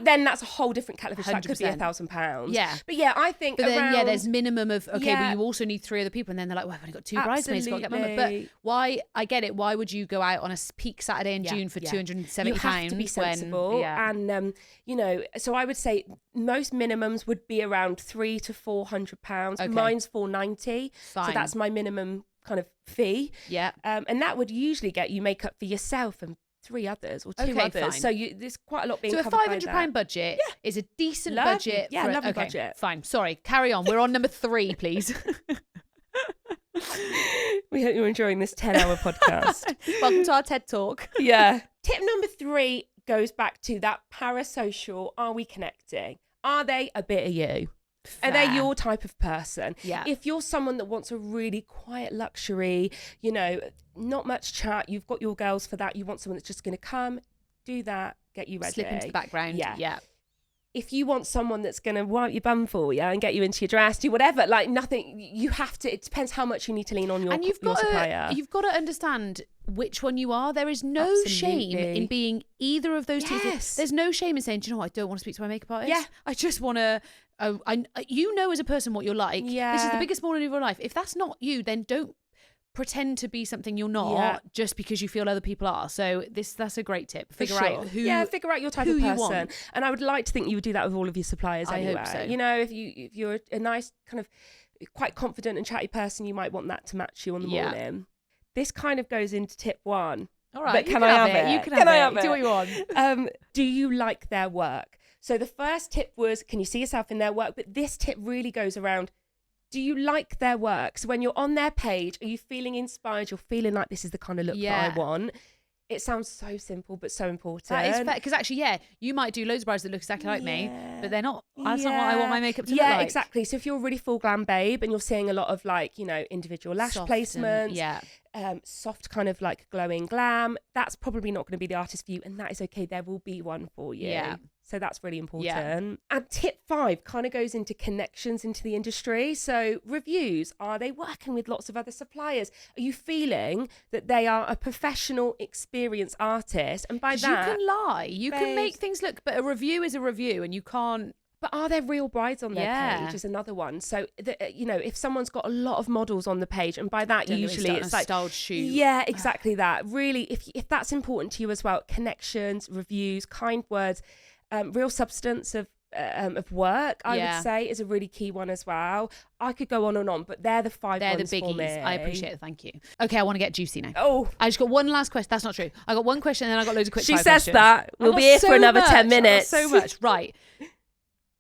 Then that's a whole different kettle of fish. That could be £1,000. Yeah. But yeah, I think But around, then, there's minimum of, but you also need 3 other people. And then they're like, well, I've only got 2 bridesmaids. Got to get my money. But why, I get it. Why would you go out on a peak Saturday in June for £270? You have to be sensible. And, so I would say most minimums would be around £300 to £400. Okay. Mine's $490. Fine. So that's my minimum kind of fee. Yeah. And that would usually get you makeup for yourself and 3 others or 2 others. Fine. So there's quite a lot being covered by that. So a £500 budget is a decent budget. Yeah, lovely budget. Fine. Sorry. Carry on. We're on number 3, please. We hope you're enjoying this 10-hour podcast. Welcome to our TED Talk. Yeah. Tip number 3 goes back to that parasocial. Are we connecting? Are they a bit of you? Fair. Are they your type of person? Yeah. If you're someone that wants a really quiet luxury, not much chat, you've got your girls for that, you want someone that's just going to come, do that, get you ready. Slip into the background. Yeah. If you want someone that's going to wipe your bum for you and get you into your dress, do whatever, like nothing, you have to, it depends how much you need to lean on your supplier. You've got to understand which one you are. There is no shame in being either of those two things. There's no shame in saying, do you know what, I don't want to speak to my makeup artist. Yeah. I just want to, as a person what you're like. Yeah. This is the biggest morning of your life. If that's not you, then don't pretend to be something you're not just because you feel other people are. So that's a great tip. Figure out your type of person. And I would like to think you would do that with all of your suppliers anyway. I hope so. If you're a nice kind of quite confident and chatty person, you might want that to match you on the morning. This kind of goes into tip 1. All right, but can I have it? You can have it. Do what you want. Do you like their work? So the first tip was, can you see yourself in their work? But this tip really goes around, do you like their work? So when you're on their page, are you feeling inspired? You're feeling like this is the kind of look that I want. It sounds so simple, but so important. That is fair, because actually, you might do loads of brides that look exactly like me, but they're not. That's not what I want my makeup to look like. Yeah, exactly. So if you're a really full glam babe and you're seeing a lot of individual lash placements, soft kind of like glowing glam, that's probably not going to be the artist for you, and that is okay. There will be one for you. Yeah. So that's really important. Yeah. And tip 5 kind of goes into connections into the industry. So reviews, are they working with lots of other suppliers? Are you feeling that they are a professional, experienced artist? And by that, you can lie. You can make things look, but a review is a review and you can't. But are there real brides on their page is another one. So, if someone's got a lot of models on the page, and by that usually it's like styled shoot. Yeah, exactly that. Really, if that's important to you as well, connections, reviews, kind words, real substance of work, I would say is a really key one as well. I could go on and on, but they're the 5 they're ones the biggies. for me. I appreciate it. Thank you. Okay, I want to get juicy now. Oh, I just got one last question. That's not true. I got one question and then I got loads of quick fire questions. She says that. We'll be here so for another much. 10 minutes. So much. Right.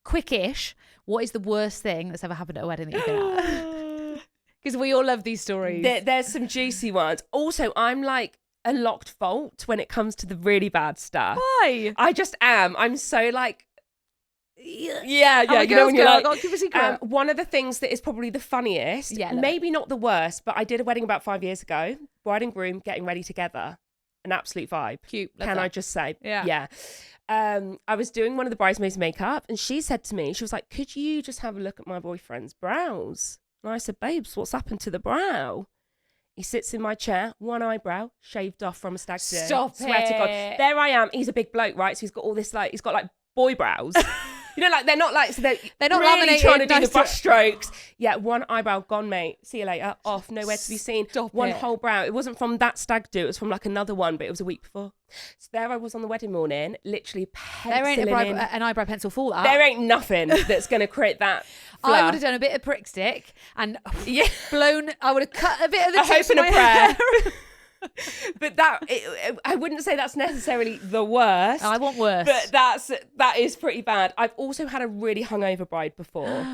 Quickish. What is the worst thing that's ever happened at a wedding that you've been at? Because we all love these stories. There's some juicy ones. Also, I'm like a locked vault when it comes to the really bad stuff. Why? I just am. I'm so like, yeah. I'm a You know girl's when you're girl, like, gotta keep a secret. one of the things that is probably the funniest, maybe not the worst, but I did a wedding about 5 years ago. Bride and groom getting ready together. An absolute vibe. Cute. Can I just say? Yeah. I was doing one of the bridesmaids' makeup, and she said to me, she was like, could you just have a look at my boyfriend's brows? And I said, babes, what's happened to the brow? He sits in my chair, one eyebrow shaved off from a stag do. Stop Swear to God. There I am. He's a big bloke, right? So he's got all this, like, he's got like boy brows. You know, like they're not like, so they're not really laminated, trying to do nice the brush strokes. Yeah, one eyebrow gone, mate. See you later. Off, nowhere to be seen. One whole brow. It wasn't from that stag do. It was from like another one, but it was a week before. So there I was on the wedding morning, literally penciling There ain't an eyebrow pencil for that. There ain't nothing that's going to create that fluff. I would have done a bit of prick stick and blown. I would have cut a bit of the a tips hope of and my a prayer. hair. But I wouldn't say that's necessarily the worst. I want worse. But that is pretty bad. I've also had a really hungover bride before.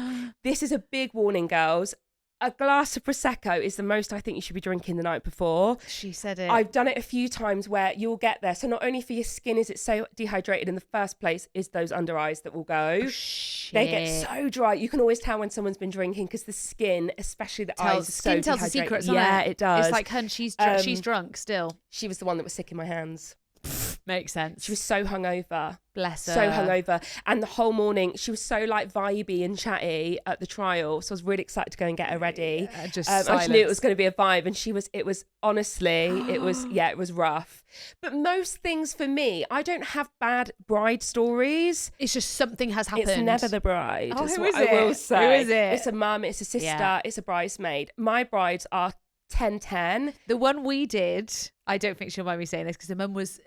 This is a big warning, girls. A glass of Prosecco is the most I think you should be drinking the night before. She said it. I've done it a few times where you'll get there. So not only for your skin is it so dehydrated in the first place, is those under eyes that will go. Oh, shit. They get so dry. You can always tell when someone's been drinking because the skin, especially the eyes, is so skin tells the dehydrated. secrets. Yeah, it does. It's like, hun, she's drunk still. She was the one that was sick in my hands. Makes sense. She was so hungover. Bless her. So hungover. And the whole morning, she was so like vibey and chatty at the trial. So I was really excited to go and get her ready. I just knew it was going to be a vibe. And it was rough. But most things for me, I don't have bad bride stories. It's just something has happened. It's never the bride. Oh, is who what is I it? will say. Who is it? It's a mum, it's a sister, it's a bridesmaid. My brides are 10-10. The one we did, I don't think she'll mind me saying this because her mum was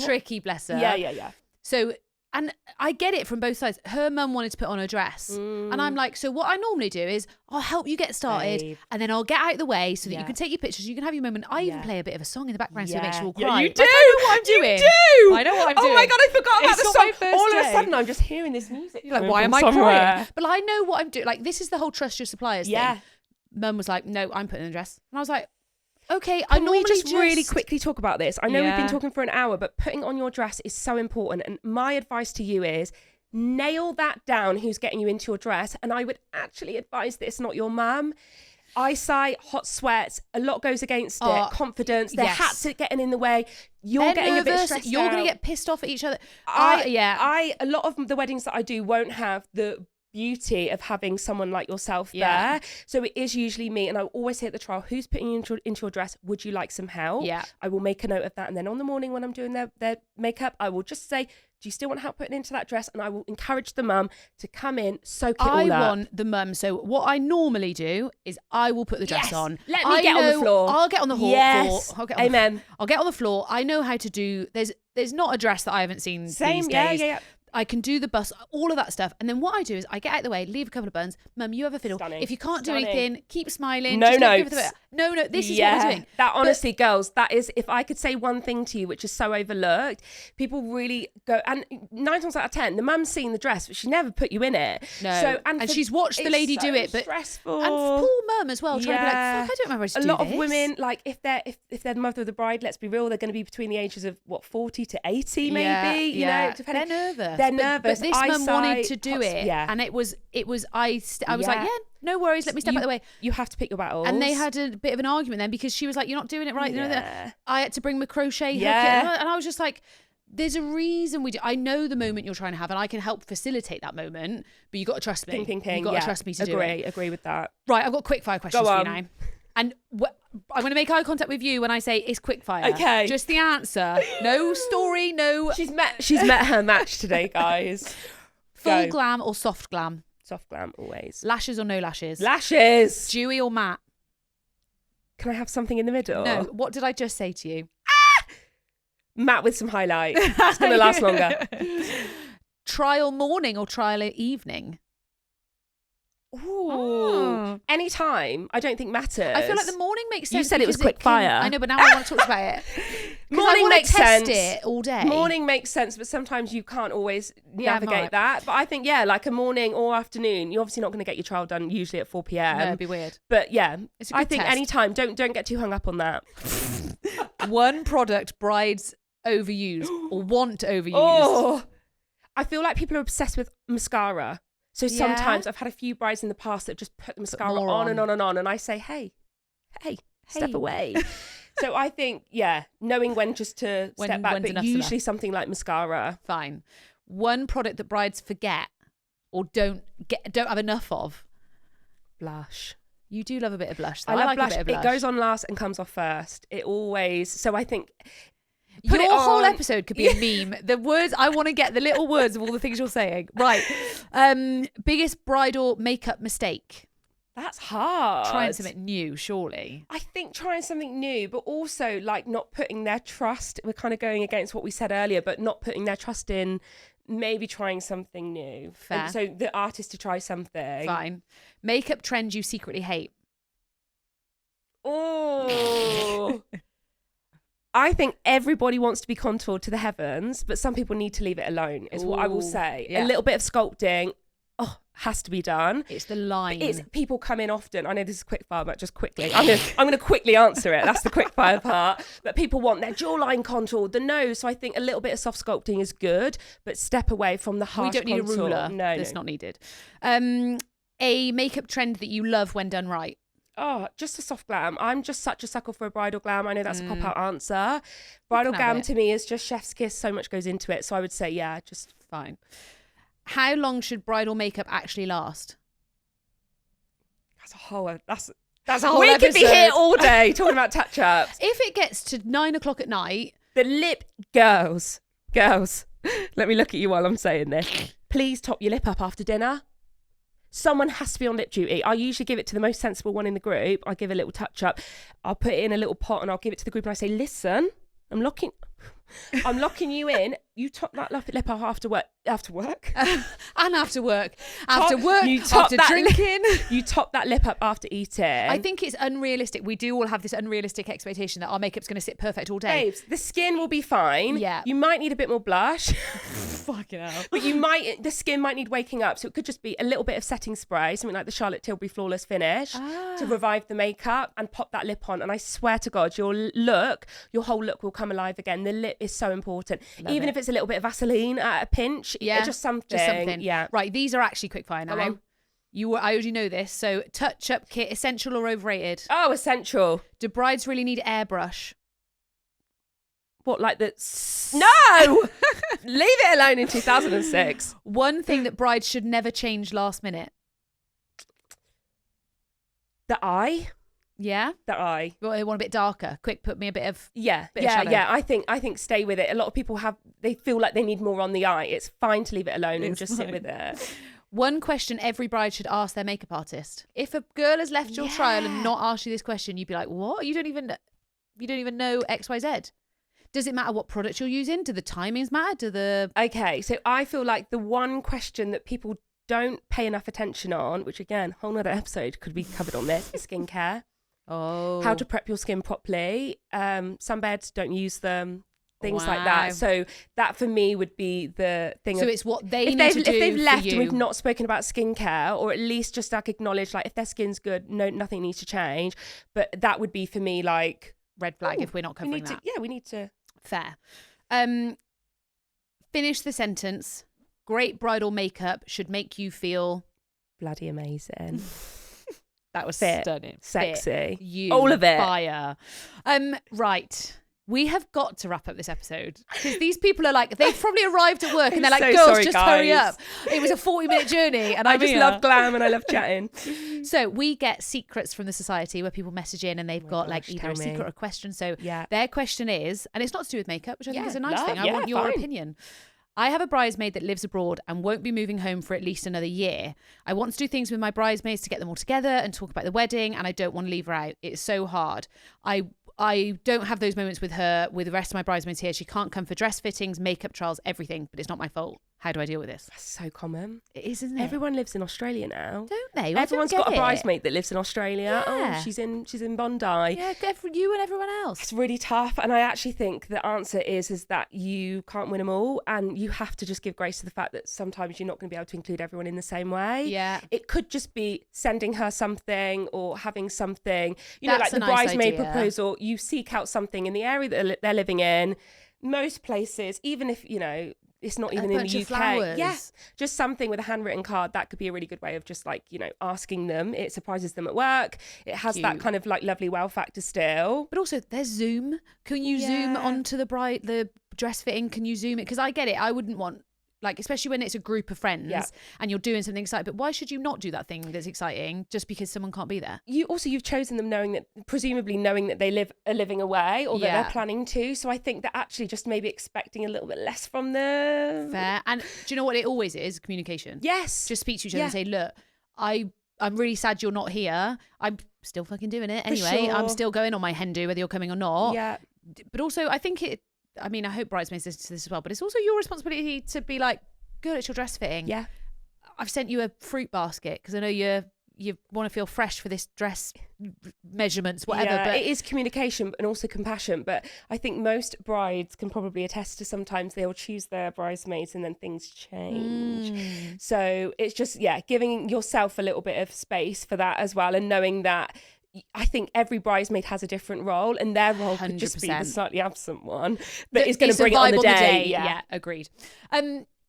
tricky, bless her. Yeah. So, and I get it from both sides. Her mum wanted to put on a dress. And I'm like, so what I normally do is I'll help you get started and then I'll get out of the way so that you can take your pictures, you can have your moment. I even play a bit of a song in the background so it makes you all cry. You do. Like, I know what I'm doing. You do. I know what I'm doing. Oh my God, I forgot about the song. All of a day. sudden, I'm just hearing this music. You're like, why am I crying? But I know what I'm doing. Like, this is the whole trust your suppliers thing. Mum was like, no, I'm putting in a dress. And I was like, okay, I normally just really quickly talk about this. I know we've been talking for an hour, but putting on your dress is so important. And my advice to you is nail that down, who's getting you into your dress. And I would actually advise this, not your mum. Eyesight, hot sweats, a lot goes against it. Confidence, their hats are getting in the way. They're getting nervous, a bit stressed You're going to get pissed off at each other. A lot of the weddings that I do won't have the beauty of having someone like yourself there. So it is usually me, and I always say at the trial, who's putting you into your dress? Would you like some help? I will make a note of that, and then on the morning when I'm doing their makeup, I will just say, do you still want help putting into that dress? And I will encourage the mum to come in, soak it all up. I want the mum. So what I normally do is I will put the dress on. Let me get on the floor. I'll get on the floor. Yes. Amen. I'll get on the floor. I know how to do. There's not a dress that I haven't seen these days. Yeah. I can do the bust, all of that stuff. And then what I do is I get out of the way, leave a couple of buns. Mum, you have a fiddle. If you can't do anything, keep smiling. No, this is what we're doing. That honestly, girls, that is, if I could say one thing to you, which is so overlooked, people really go, and 9 times out of 10, the mum's seen the dress, but she never put you in it. No. So, and she's watched the lady do it, but stressful. And poor mum as well, trying to be like, fuck, I don't remember how to do this. A lot of women, like if they're the mother of the bride, let's be real, they're going to be between the ages of 40 to 80, maybe. You know, depending. They're nervous. But this mum wanted to do it, and it was. I was like, yeah, no worries, let me step out of the way. You have to pick your battles. And they had a bit of an argument then because she was like, you're not doing it right. You know, I had to bring my crochet hook in, and I was just like, there's a reason we do. I know the moment you're trying to have, and I can help facilitate that moment, but you got to trust me. Ping. You got to trust me to do it. Agree with that. Right, I've got quickfire questions for you now. And I'm going to make eye contact with you when I say it's quickfire. Okay. Just the answer. No story, no. She's met her match today, guys. Full glam or soft glam? Soft glam, always. Lashes or no lashes? Lashes. Dewy or matte? Can I have something in the middle? No. What did I just say to you? Matte with some highlight. It's going to last longer. Trial morning or trial evening? Ooh. Anytime, I don't think matters. I feel like the morning makes sense. You said it was quick fire. I know, but now I want to talk about it. Morning makes sense. It all day. Morning makes sense, but sometimes you can't always navigate that. But I think, like a morning or afternoon, you're obviously not going to get your trial done usually at 4 p.m. No, it'd be weird. But it's a good I think test. anytime. Don't get too hung up on that. One product brides overuse or want to overuse. Oh, I feel like people are obsessed with mascara. So sometimes I've had a few brides in the past that just put the mascara on and on and on. And I say, hey, step away. So I think, knowing when just to step back, but usually something like mascara. Fine. One product that brides forget or don't have enough of. Blush. You do love a bit of blush, though. I love like blush. A bit of blush. It goes on last and comes off first. It always. So I think your whole episode could be a meme. The words I want to get, the little words of all the things you're saying. Right. Biggest bridal makeup mistake. That's hard. Trying something new, surely. I think trying something new, but also like not putting their trust. We're kind of going against what we said earlier, but not putting their trust in maybe trying something new. Fair. And so the artist to try something. Fine. Makeup trend you secretly hate. Oh. I think everybody wants to be contoured to the heavens, but some people need to leave it alone, is what I will say. Yeah. A little bit of sculpting. Has to be done. It's the line. It's people come in often. I know this is quickfire, but just quickly. I'm gonna quickly answer it. That's the quickfire part. But people want their jawline contoured, the nose. So I think a little bit of soft sculpting is good, but step away from the harsh We don't need contour. a ruler. No, it's not needed. A makeup trend that you love when done right. Oh, just a soft glam. I'm just such a sucker for a bridal glam. I know that's a cop-out answer. Bridal glam to me is just chef's kiss. So much goes into it. So I would say, just fine. How long should bridal makeup actually last? That's a whole episode. We could be here all day talking about touch-ups. If it gets to 9 o'clock at night, the lip girls, let me look at you while I'm saying this. Please top your lip up after dinner. Someone has to be on lip duty. I usually give it to the most sensible one in the group. I give a little touch-up. I'll put it in a little pot and I'll give it to the group and I say, listen, I'm locking you in. You top that lip up after work. and after work, after drinking. You top that lip up after eating. I think it's unrealistic. We do all have this unrealistic expectation that our makeup's going to sit perfect all day. Babes, the skin will be fine. Yeah. You might need a bit more blush. Fucking hell. But the skin might need waking up. So it could just be a little bit of setting spray, something like the Charlotte Tilbury Flawless Finish to revive the makeup and pop that lip on. And I swear to God, your whole look will come alive again. The lip is so important. Even if it's a little bit of Vaseline at a pinch, just something. Yeah. Right, these are actually quickfire now. I already know this. So touch-up kit, essential or overrated? Oh, essential. Do brides really need airbrush? What, like the... No! Leave it alone in 2006. One thing that brides should never change last minute. The eye. Yeah? The eye. Well, they want a bit darker. Quick, put me a bit of shadow. I think stay with it. A lot of people they feel like they need more on the eye. It's fine to leave it alone and just sit with it. One question every bride should ask their makeup artist. If a girl has left your trial and not asked you this question, you'd be like, what? You don't even know XYZ. Does it matter what product you're using? Do the timings matter? Okay, so I feel like the one question that people don't pay enough attention on, which again, whole nother episode could be covered on this, is skincare. Oh. How to prep your skin properly. Sunbeds, don't use them. Things like that. So that for me would be the thing. So it's what they need to do. If they've left and we've not spoken about skincare, or at least just like acknowledge, like if their skin's good, no, nothing needs to change. But that would be for me like red flag if we're not covering that. We need to. Fair. Finish the sentence. Great bridal makeup should make you feel bloody amazing. That was fit, stunning. Sexy. All of it. Fire. Right. We have got to wrap up this episode because these people are like, they've probably arrived at work and they're like, girls, sorry, just guys. hurry up. It was a 40-minute journey and I just love glam and I love chatting. So we get secrets from the society where people message in and they've got like either a secret or a question. So their question is, and it's not to do with makeup, which I think is a nice thing. I want your opinion. I have a bridesmaid that lives abroad and won't be moving home for at least another year. I want to do things with my bridesmaids to get them all together and talk about the wedding, and I don't want to leave her out. It's so hard. I don't have those moments with her, with the rest of my bridesmaids here. She can't come for dress fittings, makeup trials, everything, but it's not my fault. How do I deal with this? That's so common. It is, isn't it? Everyone lives in Australia now. Don't they? Everyone's got a bridesmaid that lives in Australia. Yeah. Oh, she's in Bondi. Yeah, you and everyone else. It's really tough. And I actually think the answer is that you can't win them all. And you have to just give grace to the fact that sometimes you're not going to be able to include everyone in the same way. Yeah. It could just be sending her something or having something, That's like the nice bridesmaid idea. proposal. you seek out something in the area that they're living in. Most places, even if, you know, it's not even in the UK. Flowers. Yeah, just something with a handwritten card, that could be a really good way of just like, you know, asking them. It surprises them at work. It has that kind of like lovely wow factor still. But also there's Zoom. Can you Zoom onto the dress fitting? Can you Zoom it? Because I get it. I wouldn't want, like, especially when it's a group of friends and you're doing something exciting, but why should you not do that thing that's exciting just because someone can't be there? You've chosen them presumably knowing that they are living away, or that they're planning to. So I think that actually just maybe expecting a little bit less from them. Fair. And do you know what it always is? Communication. Yes. Just speak to each other and say, look, I'm really sad you're not here. I'm still fucking doing it anyway. I'm still going on my hen do whether you're coming or not. Yeah. But also I think I hope bridesmaids listen to this as well, but it's also your responsibility to be like, good, it's your dress fitting. Yeah. I've sent you a fruit basket because I know you want to feel fresh for this dress measurements, whatever. Yeah, but it is communication and also compassion. But I think most brides can probably attest to sometimes they'll choose their bridesmaids and then things change. So it's just, giving yourself a little bit of space for that as well, and knowing that I think every bridesmaid has a different role, and their role could just be the slightly absent one that is going to bring it on the day. Yeah, agreed.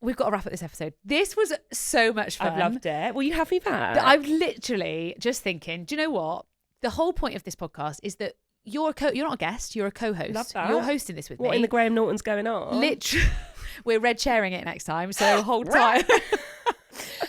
We've got to wrap up this episode. This was so much fun. I've loved it. Will you have me back? I'm literally just thinking, do you know what? The whole point of this podcast is that you're not a guest, you're a co-host. Love that. You're hosting this with me. What in the Graham Norton's going on? Literally. We're red chairing it next time, so hold tight.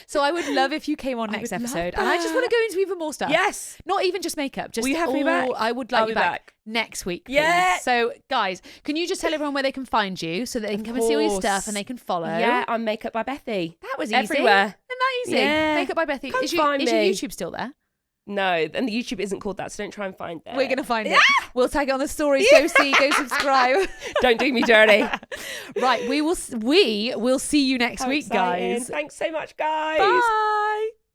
So I would love if you came on next episode, and I just want to go into even more stuff. Yes, not even just makeup. Just will you have me back? I would like you back next week. Please. Yeah. So guys, can you just tell everyone where they can find you so that they can come and see all your stuff and they can follow? Yeah, I'm MakeupbyBethy. That was easy. Everywhere. Isn't that easy? Yeah. MakeupbyBethy. Come Is your YouTube still there? No, and the YouTube isn't called that, so don't try and find it. We're going to find it. We'll tag it on the stories. Go see, go subscribe. Don't do me dirty. Right, we will see you next week, guys. Thanks so much, guys. Bye.